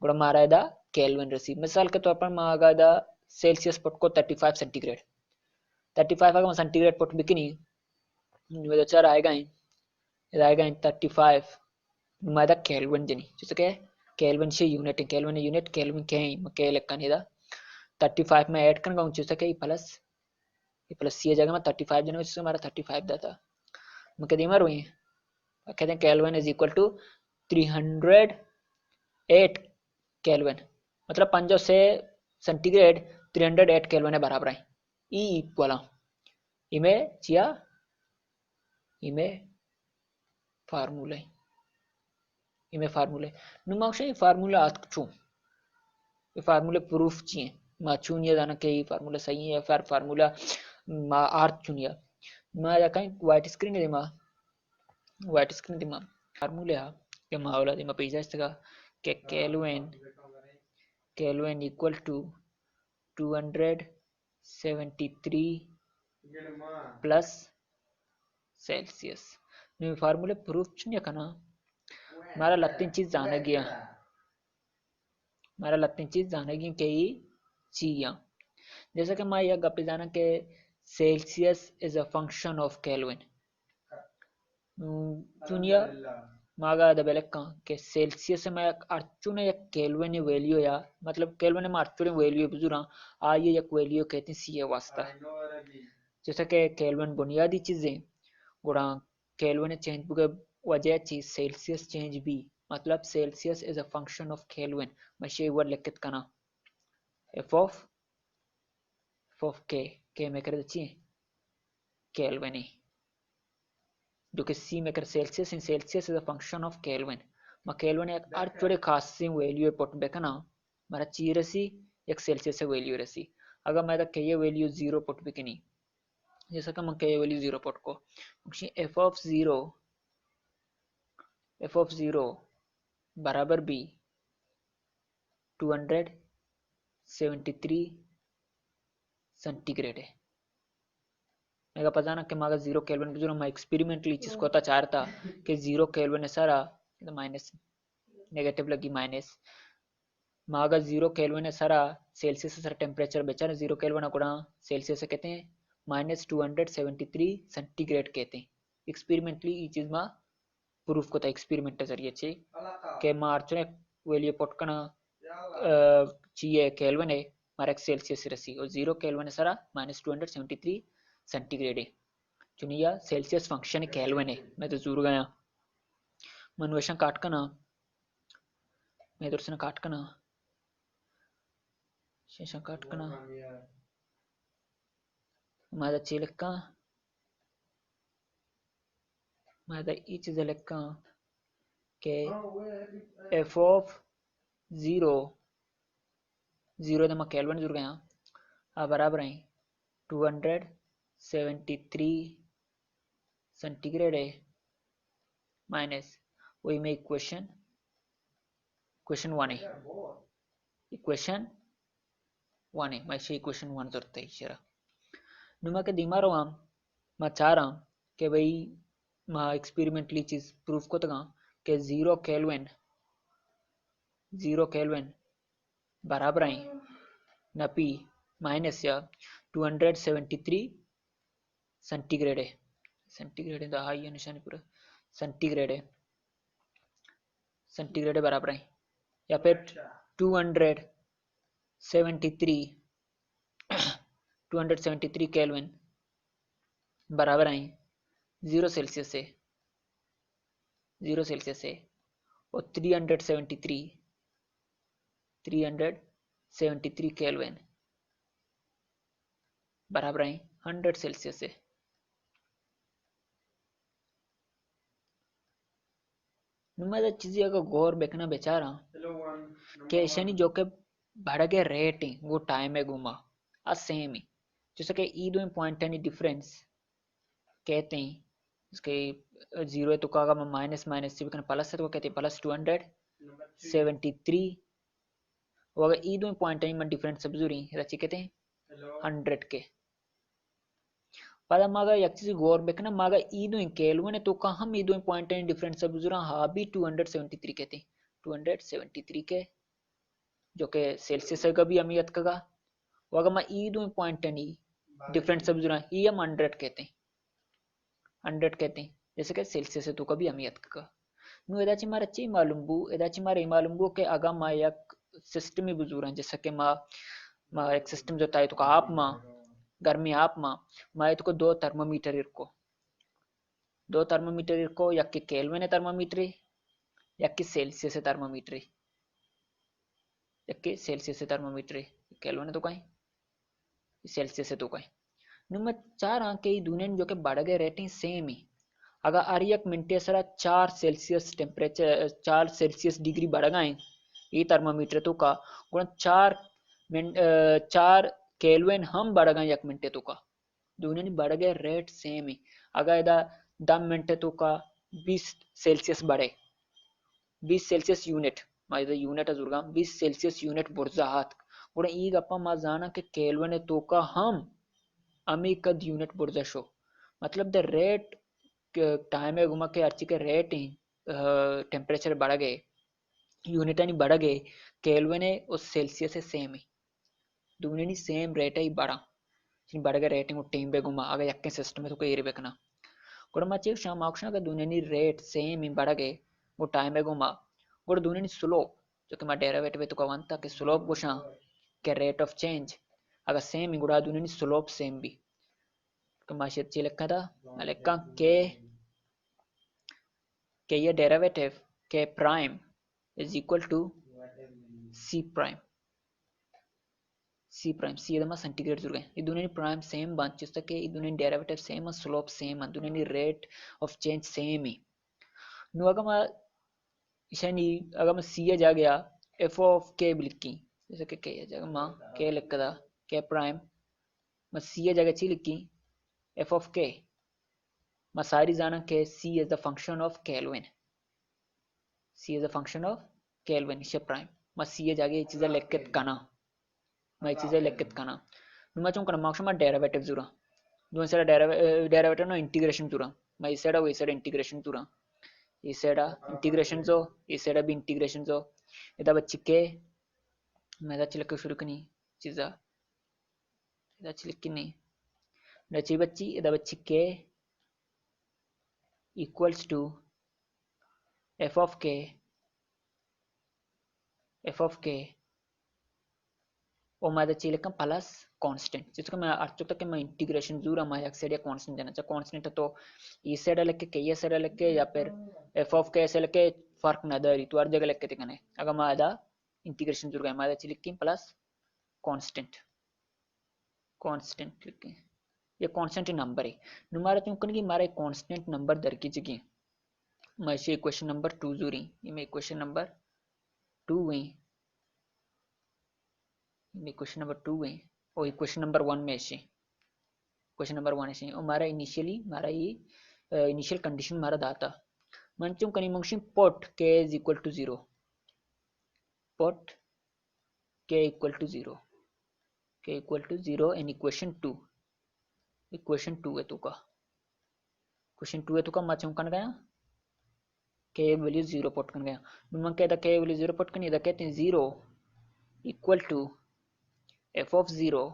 गुड़ा मारा दा केल्विन रसी मिसाल के तौर पर मागा दा सेल्सियस पुट को 35 सेंटीग्रेड 35 अगर सेंटीग्रेड पुट बिकनी वे चार आएगा 35 मादा केल्विन जनी जैसे के केल्विन से यूनिट केल्विन के है के लक्का नहीं दा 35 में ऐड करना ऊंचे सके ये प्लस सी जगह में 35 जन इससे हमारा 35 दाता मैं कह मार हुई कहते हैं kelvin is equal to 308 kelvin मतलब 5 से सेंटीग्रेड 308 केल्विन है बराबर है ई इक्वल इमे चिया इमे फार्मूले नुमाशे फार्मूला आछू ये फार्मूले प्रूफ चाहिए माचून ये जाना के ये फार्मूला सही है फिर फार्मूला मा आर्थ चुनिया मा या कहीं व्हाइट स्क्रीन दे मा फार्मूले हा के मावला दे मा पैसा इसका के kelvin equal to 273 plus Celsius नु फार्मूले प्रूफ चुनिया कना मारा लगती चीज जाने गया कई चीज़ जैसा कि मैं यह गप्पे जाना कि Celsius is a function of Kelvin चुनिया मागा दबेलक्का के सेल्सियस में अर्चुने एक केल्विन वैल्यू या मतलब केल्विन में अर्चुने वैल्यू बुजुरा आइए एक वैल्यू कहते हैं सी वास्ता जैसा कि केल्विन बुनियादी चीजें गुणा केल्विन चेंज बुके वजह चीज सेल्सियस चेंज भी मतलब Celsius is a function of Kelvin मशे वर्ड लिखत कना एफ ऑफ के में कर दची केल्विन है जो कि सी में कर Celsius in Celsius is a function of kelvin म केल्विन एक अर्चोड़े खास वैल्यू पोट बेकना मरा चीरसी एक सेल्सियस से वैल्यू रसी अगर मैं के ये वैल्यू 0 पोट बेकनी जैसा कि मैं के ये वैल्यू 0 पोट को एफ ऑफ 0 बराबर बी 273 सेंटीग्रेड है मेगा पता ना कि मागा 0 केल्विन जो मैं एक्सपेरिमेंटली चीज को चाह रहा था कि 0 केल्विन है सारा माइनस नेगेटिव लगी माइनस मागा 0 केल्विन है सारा सेल्सियस सारा टेम्परेचर बेचारा 0 केल्विन गुणा सेल्सियस कहते हैं -273 सेंटीग्रेड कहते हैं एक्सपेरिमेंटली ये चीज में प्रूफ को था एक्सपेरिमेंट जरिए से के मार्च ने वैल्यू पटकना चाहिए केल्विन है मारा सेल्सियस रसी और 0 केल्विन है सारा -273 सेंटीग्रेड है चुनिया सेल्सियस फंक्शन केल्विन है मैं तो जरूर गया मनवेशन काट का ना मैं इधर से काट का ना शेषा काट का ना मादा चिलका मादा ई चीज लिखा के एफ ऑफ 0 मैं केल्विन जरूर गया आ बराबर है 273 सेंटीग्रेड है माइनस वही में इक्वेशन 1 है इक्वेशन 1 है मैं इक्वेशन 1 जरूरत है इशारा नुमा के दिमाग रहा मैं चाह रहा कि भाई मैं एक्सपेरिमेंटली चीज प्रूफ को तगा कि 0 केल्विन बराबर है न पी माइनस या 273 सेंटीग्रेड है हाई निशानी पूरा सेंटीग्रेड है बराबर है या फिर 273 केल्विन बराबर है 0 सेल्सियस से और 373 केल्विन बराबर है 100 सेल्सियस से नुमादा चीजें अगर गौर बेकना बेचारा कि शनि जो के भाड़ा के रेट है वो टाइम है घुमा आ सेम ही जैसे कि ई दो पॉइंट एनी डिफरेंस कहते हैं इसके 0 है तो का माइनस से प्लस है तो कहते हैं प्लस 273 वो अगर ई दो पॉइंट एनी डिफरेंस सब जरूरी रची कहते हैं 100 के पदा मागा एक चीज गौर बेकना मागा ई दो केल्विन है तो का हम ई दो पॉइंट एनी डिफरेंस सब जुरा हा भी 273 कहते हैं 273 के जो के सेल्सियस का भी अमियत का वगा मैं ई दो पॉइंट एनी डिफरेंस सब जुरा ई हम 100 कहते हैं जैसे कि सेल्सियस है तो का भी अमियत का नु एदाची मार अच्छी मालूम बु के आगा मा एक सिस्टम ही बुजुरा जैसा कि मा मा एक सिस्टम जो ताई तो का आप मा गर्मी आप मा ये तो दो थर्मोमीटर इरको दो थर्मोमीटर इरको यक्की केल्विन थर्मोमीटर यक्की सेल्सियस थर्मोमीटर यक्की सेल्सियस थर्मोमीटर केल्विन तो कहीं सेल्सियस तो कहीं नुमा चार अंक ಈ ದುನಿಯನ್ जो के बड़गे रेटिंग सेम ही अगर आर्यक मिनटे सरा 4 सेल्सियस टेम्परेचर 4 सेल्सियस डिग्री बढ़ गए ये थर्मामीटर तो का गुण 4 केल्विन हम बढ़ गए 1 मिनटे तो का दोनों बढ़ गए रेट सेम ही अगर इधर 10 मिनटे तो का 20 सेल्सियस बढ़े 20 सेल्सियस यूनिट माइदा यूनिट अजुर्गा 20 सेल्सियस यूनिट बुर्जा हाथ गुण ई गप्पा मा जाना के केल्विन तो का हम अमी कद यूनिट बुर्जा शो मतलब द रेट टाइम है घुमा के अर्ची के रेट ही टेम्परेचर बढ़ गए यूनिट नहीं बढ़ गए केल्विन है उस सेल्सियस से सेम है दोनों नहीं सेम रेट है बढ़ा बढ़ गए रेटिंग टीम पे घुमा अगर यक्के सिस्टम है तो कई बेकना गुड़ मचे शाम आक्षण का दोनों नहीं रेट सेम ही बढ़ गए वो टाइम पे घुमा गुड़ दोनों नहीं स्लोप जो कि मैं डेरिवेटिव तो कवन था कि स्लोप गुशा के रेट ऑफ चेंज अगर सेम ही गुड़ा दोनों नहीं स्लोप सेम भी माशियत ची लिखा था लिखा के ये derivative K prime is equal to C prime C इधर सेंटीग्रेड जुड़ गए ये दोनों प्राइम सेम बन चुका के ये दोनों डेरिवेटिव सेम है स्लोप सेम है दोनों रेट ऑफ चेंज सेम ही नु अगर मैं इशानी अगर मैं सी जा गया एफ ऑफ के लिखी जैसे कि के जगह मैं के लिख दा के प्राइम मैं सी जगह ची लिखी एफ ऑफ के मैं सारी जाना के C is the function of Kelvin C is the function of Kelvin इसे प्राइम मैं सी जागे चीज़ लेकित कना मैं चीज़ लेकित कना नुमा चुन कना मार्क्स में डेरिवेटिव जुरा दोन साइड डेरिवेटिव नो इंटीग्रेशन जुरा मैं इस साइड वो साइड इंटीग्रेशन जुरा इस साइड इंटीग्रेशन जो इस साइड भी इंटीग्रेशन जो इधर बच्चे के मैं इधर चिलके शुरू कनी चीज़ा इधर चिलके नहीं रची बच्ची इधर बच्चे के equals to f of k और मैं चिलका प्लस कांस्टेंट जिसको मैं अर्थ तक मैं इंटीग्रेशन जरूर मैं एक साइड कांस्टेंट देना चाह कांस्टेंट तो इस साइड लेके के ये साइड लेके या फिर f ऑफ के ऐसे लेके फर्क ना दरी तो हर जगह लेके देखने अगर मैं आधा इंटीग्रेशन जरूर मैं चिलकी प्लस कांस्टेंट कांस्टेंट लिखे ये कांस्टेंट नंबर है नुमारा चुनकन की मारे कांस्टेंट नंबर दर की जगह मैं इसे इक्वेशन नंबर 2 जूरी ये मैं इक्वेशन नंबर 2 हुई इक्वेशन नंबर 2 है और इक्वेशन नंबर 1 में ऐसे क्वेश्चन नंबर 1 ऐसे और हमारा इनिशियली हमारा ये इनिशियल कंडीशन हमारा दाता मंचुम कनी मंगशिन पोट k is equal to 0 पोट k equal to 0 k equal to 0 and equation 2 है तो का क्वेश्चन 2 है तो का मचुम कन गया k वैल्यू 0 पोट कन गया मन कहता k वैल्यू 0 पोट कन इधर कहते हैं 0 इक्वल टू f of 0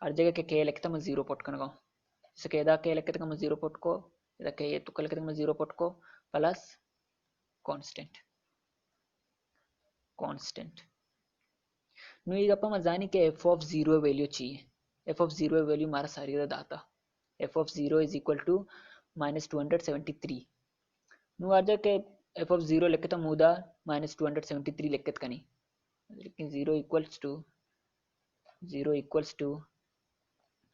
हर जगह के k लिखता मैं 0 पोट कन गया जैसे कि इधर के लिखते मैं 0 पोट को इधर के ये तो लिखते मैं 0 पोट को प्लस कांस्टेंट नु ಈಗ ಅಪ್ಪ जानी के f of 0 वैल्यू चाहिए f of 0 वैल्यू हमारा सारी दाता f of 0 is equal to -273 नु आज के f of 0 लिखते मुदा -273 लिखत कनी लेकिन 0 equals to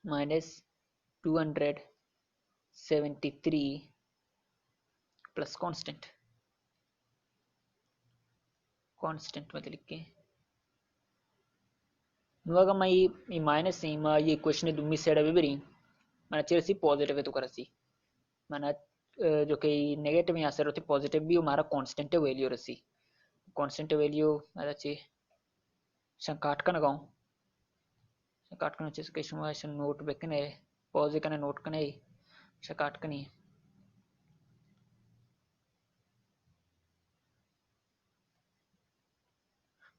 -273 प्लस कांस्टेंट मतलब लिख के नुआगा मैं ये माइनस नहीं मैं ये क्वेश्चन दुम्मी साइड अभी बरी मैंने चिरसी पॉजिटिव है तो करसी मैंने जो कि नेगेटिव यहाँ से रहती पॉजिटिव भी हमारा कांस्टेंट वैल्यू रसी कांस्टेंट वैल्यू मैं अच्छी संकाट का लगाऊं संकाट का अच्छे से कैसे नोट बेकने पॉज करने नोट करने संकाट करनी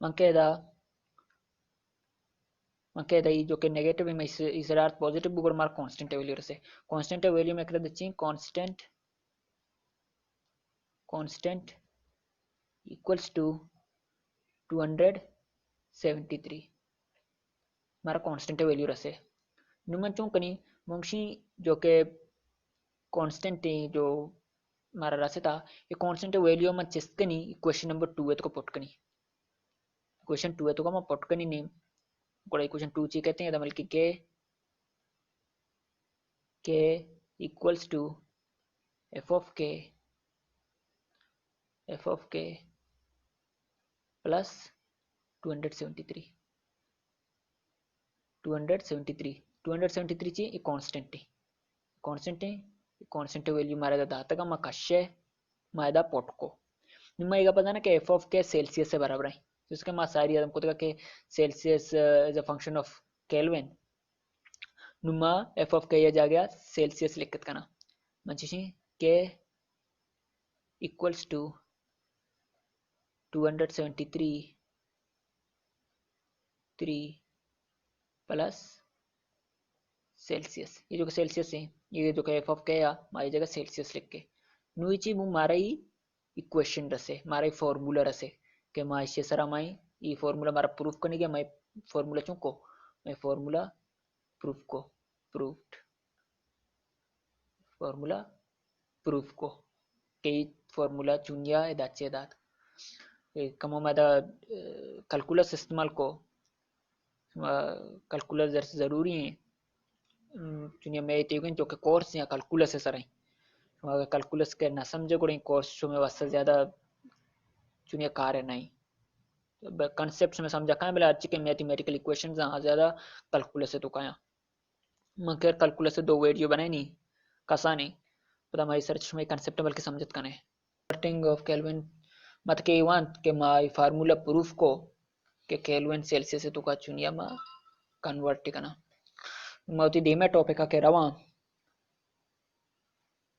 मंकेदा जो कि नेगेटिव में इस अर्थ पॉजिटिव बुगर मार कांस्टेंट वैल्यू रसे कांस्टेंट वैल्यू में कर दच्ची कांस्टेंट इक्वल्स टू 273 मारा कांस्टेंट वैल्यू रसे नुमा चूं कनी मोंगशी जो के कांस्टेंट जो मारा रसे था ये कांस्टेंट वैल्यू में चिस्कनी इक्वेशन नंबर 2 है तो को पुट कनी इक्वेशन 2 है तो को मैं पुट कनी नेम को इक्वेशन 2 ची कहते हैं तो बल्कि के इक्वल्स टू एफ ऑफ के प्लस 273 273 ची एक कांस्टेंट है कांस्टेंट वैल्यू मारे दाता का कश्य मायदा पोटको ನಿಮ್ಮ ಈಗ पता ना कि एफ ऑफ के सेल्सियस से बराबर है तो इसके मां सारी हमको तो कि Celsius is a function of kelvin नुमा एफ ऑफ के ये जा गया सेल्सियस लिखत का ना मंची के इक्वल्स टू 273 प्लस सेल्सियस ये जो सेल्सियस है ये जो एफ ऑफ के या मारी जगह सेल्सियस लिख के नुईची मु मारा ही इक्वेशन रसे मारा फॉर्मूला रसे के माइशे सरा माई ये फॉर्मूला मारा प्रूफ करने के मैं फॉर्मूला चुको मैं फॉर्मूला प्रूफ को प्रूफ्ड फॉर्मूला प्रूफ को कई फॉर्मूला चुनिया दाचे दात कमो मैं कैलकुलस इस्तेमाल को कैलकुलस जरूरी है चुनिया मैं तेगन जो के कोर्स या कैलकुलस है सराई कैलकुलस के ना समझे को कोर्स में वास्ते ज्यादा चुनिया कार्य नहीं कंसेप्ट में समझा कहाँ मिला अच्छी के मैथमेटिकल इक्वेशन ज्यादा कैलकुलस है तो कहाँ मगर कैलकुलस से 2 वीडियो बनाई नहीं कसा नहीं पता हमारी सर्च में कंसेप्ट बल्कि समझत कने कन्वर्टिंग ऑफ केल्विन मत के वन के माई फार्मूला प्रूफ को के केल्विन सेल्सियस से तो का चुनिया मा कन्वर्ट करना मौती दीमे टॉपिक का के रवा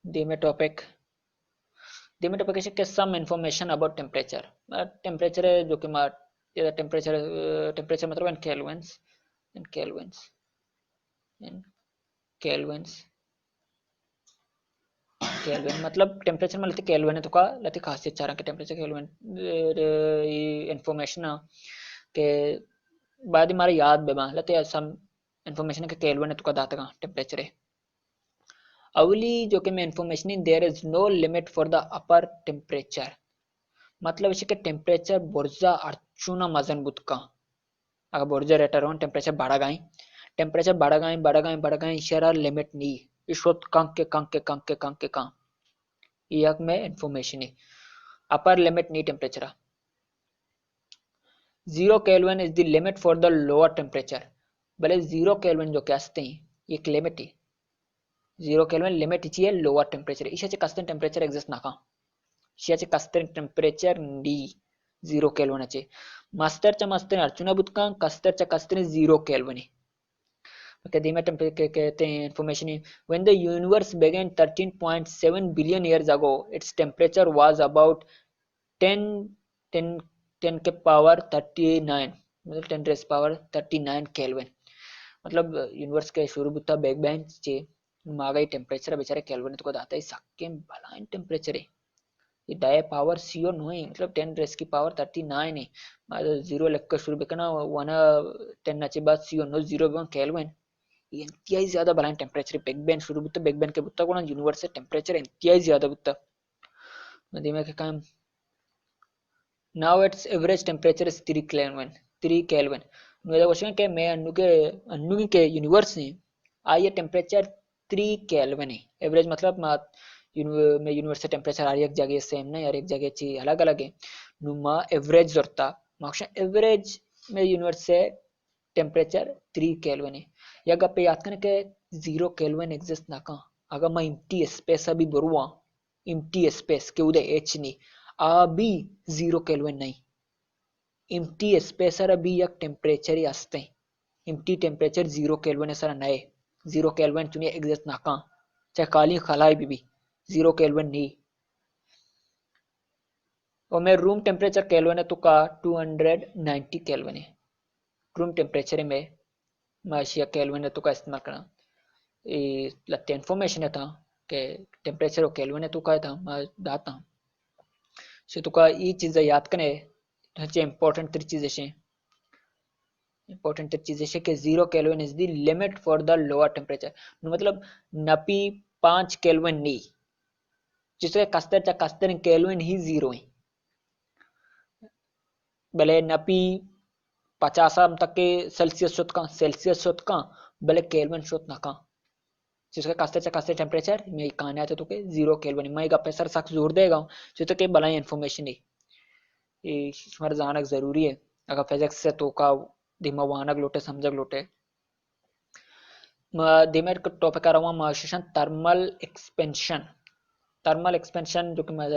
दीमे टॉपिक के सम इंफॉर्मेशन अबाउट टेम्परेचर जो कि टेम्परेचर मतलब इन केल्विन्स मतलब टेम्परेचर में लेते केल्विन है तो का लेते खासियत चारा के टेम्परेचर केल्विन इंफॉर्मेशन के बाद हमारे याद बेमा लेते सम इंफॉर्मेशन के केल्विन है तो का दाता का टेम्परेचर है अवली जो कि मैं information in there is no limit for the upper temperature मतलब इसे के टेम्परेचर बोर्जा अर्चुना मजन बुतका अगर बोर्जा रेटर हो टेम्परेचर बढ़ा गए इशारा लिमिट नहीं इशोत कांक यक में इंफॉर्मेशन है अपर लिमिट नहीं temperature 0 kelvin is the limit for the lower temperature भले 0 केल्विन जो कहते हैं ये लिमिट है 0 केल्विन लिमिट चाहिए लोअर टेम्परेचर इशाचे कस्टन टेम्परेचर एग्जिस्ट नाका इशाचे कस्टन टेम्परेचर डी 0 केल्विन अचे मास्टर अर्चुना बुतका कस्तर 0 केल्विन academia कहते हैं information when the universe began 13.7 billion years ago its temperature was about 10 के पावर 39 मतलब 10 रेस पावर 39 केल्विन मतलब यूनिवर्स के शुरू बुता बिग बैंग चे मागा टेम्परेचर बेचारे केल्विन तो को दाता है सक्के भलाइन टेम्परेचर है ये डाय पावर सीओ नो है मतलब 10 रेस की पावर 39 है मतलब 0 लेकर शुरू बेकना 10 नचे बाद सीओ नो 0 केल्विन इंतहाई ज्यादा बलाइन टेम्परेचर बिग बैंग शुरू बुता बिग बैंग के बुता को यूनिवर्स से टेम्परेचर इंतहाई ज्यादा बुता नदी के काम now its average temperature is 3 Kelvin मेरा क्वेश्चन कि मैं अन्नु के यूनिवर्स में आई टेम्परेचर 3 केल्विन है एवरेज मतलब में यूनिवर्स से टेम्परेचर हर एक जगह सेम नहीं हर एक जगह ची अलग अलग है नुमा एवरेज जोरता मार्क्स एवरेज में यूनिवर्स से टेम्परेचर 3 केल्विन है या गप्पे याद करने के 0 केल्विन एग्जिस्ट ना का अगर मैं एम्प्टी स्पेस अभी बरुआ एम्प्टी स्पेस के उदे एच नहीं अभी 0 केल्विन नहीं एम्प्टी स्पेसर अभी एक टेम्परेचर ही असते एम्प्टी टेम्परेचर 0 केल्विन सर नए 0 केल्विन चुनिए एग्जिस्ट ना का चाहे काली खलाई भी 0 केल्विन नहीं और मैं रूम टेम्परेचर केल्विन है तो का 290 केल्विन है रूम टेम्परेचर में माशिया केल्विन है तो का इस्तेमाल करना ये लगते इन्फॉर्मेशन है था कि टेम्परेचर और केल्विन है तो का था मैं दाता से तो का ये चीज़ याद करें ह्याचे इम्पॉर्टंट तरी चीज अशें इंपॉर्टेंट चीज है कि 0 kelvin is the limit for the lower temperature मतलब नपी 5 केल्विन नहीं जिसके कस्तर केल्विन ही 0 है भले नपी 50 तक के सेल्सियस शोध का भले केल्विन शोध ना का जिसका कास्ते टेम्परेचर में कहने आते तो के 0 केल्विन मैं गप्पे सर सख्त जोर देगा जो तो के भलाई इन्फॉर्मेशन है ये हमारे जानक जरूरी है अगर फिजिक्स से तो का दिमा वानक लोटे समझक लोटे दिमेट का टॉपिक आ रहा हूँ थर्मल एक्सपेंशन जो कि मैं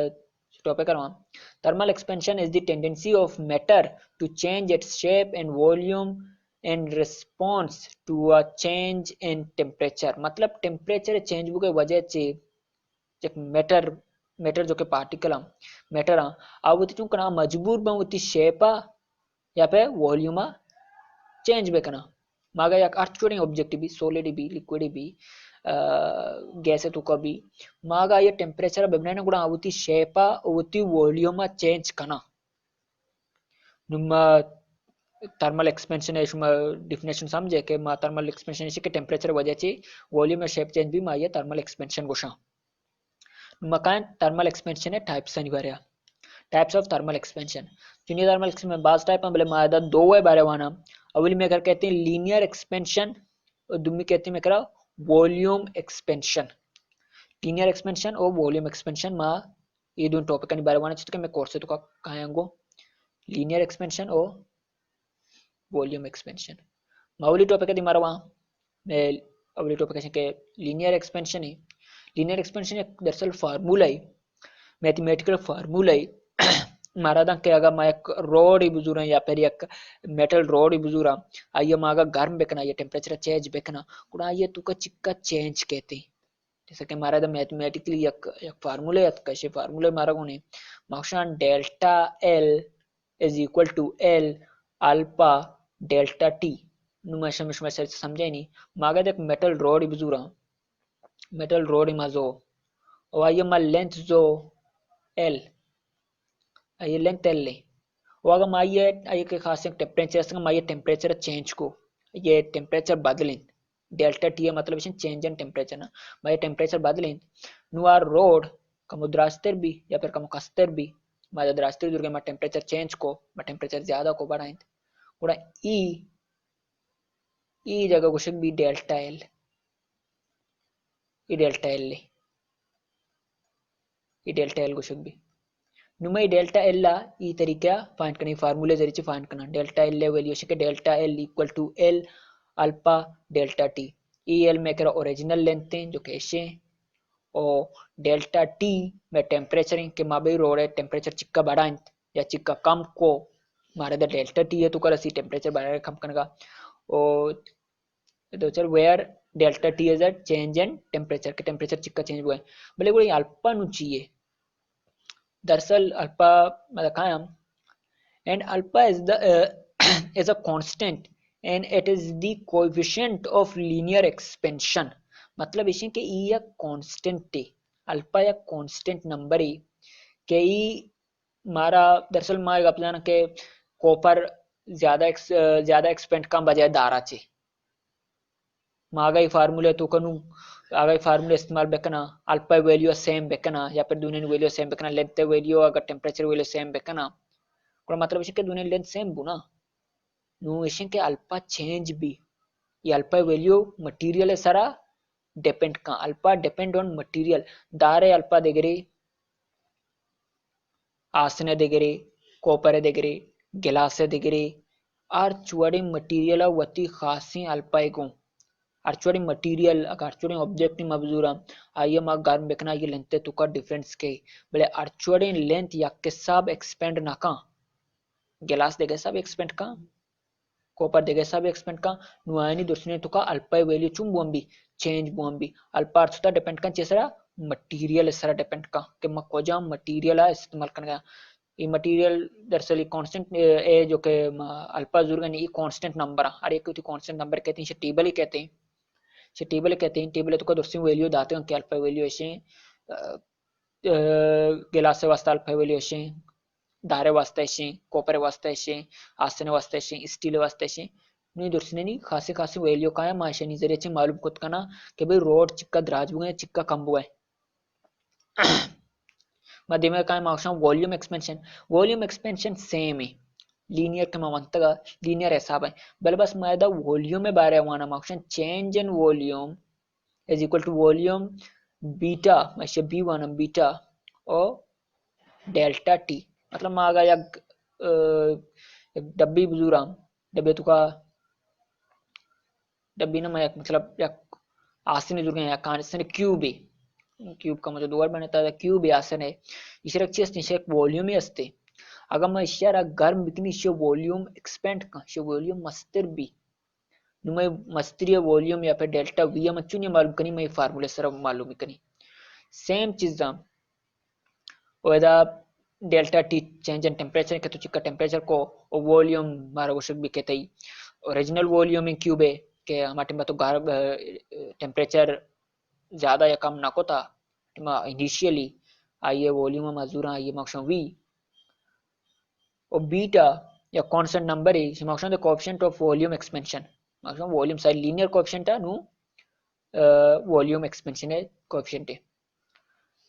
टॉपिक कर रहा हूँ thermal expansion is the tendency of matter to change its shape and volume in response to a change in temperature मतलब टेम्परेचर चेंज के वजह से एक मैटर जो कि पार्टिकल मैटर अब चूंकि मजबूर बहुती शेप या पे वॉल्यूम चेंज बेकना मागा या अर्थ ऑब्जेक्ट भी सॉलिड भी लिक्विड भी ಗ್ಯಾಸ್ ತುಕಬಿ ಮಾಗ ಈ ಟೆಂಪರೇಚರ್ ಬೆಬ್ನೈನ ಕೂಡ ಅವತಿ ಶೇಪ ಅವತಿ ವॉल्यूम चेंज कना ನಿಮ್ಮ थर्मल एक्सपेंशन डिफिनेशन समझे कि थर्मल एक्सपेंशन के टेम्परेचर वजह से वॉल्यूम में शेप चेंज भी माइए थर्मल एक्सपेंशन गोशा मकान थर्मल एक्सपेंशन है टाइप्स अनिवार्य types of thermal expansion junior thermal expansion बास टाइप में मादा दो है बारे वाना अवली में कर कहते हैं लीनियर एक्सपेंशन और दुम्मी कहते हैं करा वॉल्यूम एक्सपेंशन लीनियर एक्सपेंशन और वॉल्यूम एक्सपेंशन मा ये दोनों टॉपिक आणि बारे वाना चित मैं कोर्स तो का कायांगो लीनियर एक्सपेंशन और वॉल्यूम एक्सपेंशन मावली टॉपिक है दिमारवा मैं अवली टॉपिक है कि लीनियर एक्सपेंशन है लीनियर एक्सपेंशन एक दरअसल फार्मूला है मैथमेटिकल फार्मूला है मारा के अगर मैं एक रोड ही बुजुरा या फिर एक मेटल रोड ही बुजुरा आइए मागा गर्म बेकना ये टेम्परेचर चेंज बेकना कुड़ा आइए तुका चिक्का चेंज कहते हैं जैसे कि मारा मैथमेटिकली एक फार्मूला कैसे फार्मूला मारा कोने मार्क्शन delta L is equal to L alpha delta T नुमाशा में समझे नहीं मागा देख मेटल रोड ही बुजुरा मेटल रोड ही माजो और आइए मा लेंथ जो एल आइए लेंथ एल ले और अगर आइए आइए के खास टेम्परेचर आइए टेम्परेचर चेंज को ये टेम्परेचर बदलें डेल्टा टी मतलब चेंज इन टेम्परेचर ना मैं टेम्परेचर बदलें नुआर रोड कमुद्रास्तर भी या फिर कम कस्तर भी मैं द्रास्तर दुर्गे मैं टेम्परेचर चेंज को मैं टेम्परेचर ज्यादा को बढ़ाएं थोड़ा ई जगह कुछ भी delta L E delta L ले ई डेल्टा एल कुछ भी नुमाई डेल्टा एल ला ई तरीका फाइंड करनी फार्मूले जरिए फाइंड करना डेल्टा एल ले वैल्यू के delta L equal to L alpha delta T E L में करा ओरिजिनल लेंथ है जो कैसे और डेल्टा टी में टेम्परेचर के माबे रोड है टेम्परेचर चिक्का बढ़ा या चिक्का कम को मारे द डेल्टा टी है तो कर सी टेम्परेचर बढ़ा कम करने और तो चल where delta T is a change in temperature के टेम्परेचर चिक्का चेंज हुआ है भले कोई अल्फा नु चाहिए दरअसल अल्फा मतलब कहा हम and alpha is the is a constant and it is the coefficient of linear expansion मतलब इसे कि ये कांस्टेंट है अल्फा या कांस्टेंट नंबर है कि मारा दरअसल मार आप जाना के कॉपर ज्यादा एक्सपेंड कम बजाय दारा चे मागा फार्मूले तो कनु आगे फार्मूला इस्तेमाल बेकना अल्फा वैल्यू सेम बेकना या फिर दोनों वैल्यू सेम बेकना लेंथ वैल्यू अगर टेम्परेचर वैल्यू सेम बेकना मतलब इसे के दोनों लेंथ सेम बुना नो इसे के अल्फा चेंज भी ये अल्फा वैल्यू मटेरियल है सारा डिपेंड का अल्फा डिपेंड ऑन मटेरियल दारे अल्फा देगरे आसने देगरे कॉपर देगरे गिलास देगरे आर चुवाड़े मटेरियल वती खासी अल्फा को अर्चुड़ी मटेरियल अर्चुड़ी ऑब्जेक्ट मबजूरा आइए मा गार्म बेकना ये लेंथ तो का डिफरेंस के बोले अर्चुड़ी लेंथ या के सब एक्सपेंड ना का गिलास देगे सब एक्सपेंड का कॉपर देगे सब एक्सपेंड का नुआनी दुसने तो का अल्फा वैल्यू चुम बुअम्बी चेंज बुअम्बी अल्फा अर्थ डिपेंड का चेसरा मटेरियल सरा डिपेंड का कि म कोजा मटेरियल इस्तेमाल करना ये मटेरियल दरअसल कांस्टेंट ए जो के अल्फा जरूर नहीं कांस्टेंट नंबर अरे एक कांस्टेंट नंबर कहते हैं टेबल ही कहते हैं टेबल कहते हैं टेबल तो का दूसरी वैल्यू दाते हैं कि अल्फा वैल्यू ऐसे गिलास से वास्ता अल्फा वैल्यू ऐसे दारे वास्ते ऐसे कॉपर वास्ते ऐसे आसने वास्ते ऐसे स्टील वास्ते ऐसे नी दुर्सने खासी खासी वैल्यू का है माशनी जरिए मालूम कुत कना कि भाई रोड चिक्का द्राज बुए चिक्का कम बुए मध्यम का मार्क्स वॉल्यूम एक्सपेंशन सेम है लीनियर के ममंतगा लीनियर हिसाब है बल बस मैदा वॉल्यूम में बारे वाना marks change in volume is equal to volume beta मैं बी वन बीटा और डेल्टा टी मतलब मागा एक डब्बी बुजुराम डब्बे तुका डब्बी ना मैं मतलब या आसन दुर्ग या कांसन क्यूब आहे क्यूब का मतलब दोबार बनता है क्यूब आसन है इशरक्षी असते एक वॉल्यूम ही असते अगर मैं इशारा गर्म बिकनी शो वॉल्यूम एक्सपेंड का शो वॉल्यूम मस्तर बी नुमे मस्त्रीय वॉल्यूम या फिर डेल्टा वी या मच्चू नहीं मालूम कनी मैं फार्मूले सर मालूम कनी सेम चीज वेदा delta T change in temperature के तो चिक्का टेम्परेचर को वॉल्यूम मारा वशक भी कहते ही ओरिजिनल वॉल्यूम इन क्यूब है के हमारे में तो टेम्परेचर ज़्यादा या कम नको था इनिशियली आइए वॉल्यूम मजूरा आइए मक्सम वी और बीटा या कांस्टेंट नंबर है मक्सम the coefficient of volume expansion मक्सम वॉल्यूम साइड लीनियर कोएफिशिएंट है नु वॉल्यूम एक्सपेंशन है कोएफिशिएंट है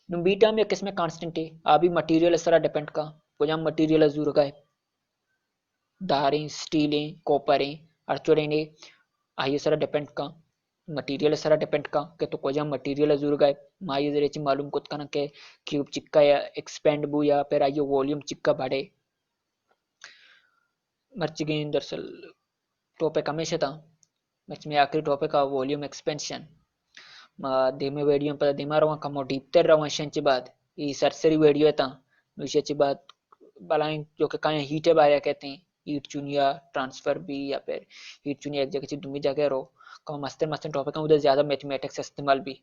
नु बीटा में किसमें कांस्टेंट है अभी मटेरियल इस तरह डिपेंड का को जम मटेरियल जरूर का है दारें स्टीलें कॉपर अर्चोरें आइए सारा डिपेंड का मटेरियल सारा डिपेंड का के तो कोई मटेरियल जरूर गए माई जरिए मालूम कुछ कना के क्यूब चिक्का या एक्सपेंड बू या फिर आइए वॉल्यूम चिक्का बढ़े मर्ची के दरअसल टॉपिक हमेशा था मच में आखिरी टॉपिक का वॉल्यूम एक्सपेंशन धीमे वीडियो पर धीमा रवा कमो डीपतर रवा शंच बाद ये सरसरी वीडियो था विषय बात बलाएं जो कि कहीं हीट है बाया कहते हैं हीट चुनिया ट्रांसफर भी या फिर हीट चुनिया एक जगह से दूसरी जगह रो कम मस्ते मस्ते टॉपिक उधर ज़्यादा मैथमेटिक्स इस्तेमाल भी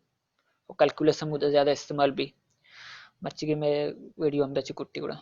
और कैलकुलेशन उधर ज़्यादा इस्तेमाल भी मच्छी की मैं वीडियो हम कुट्टी उड़ा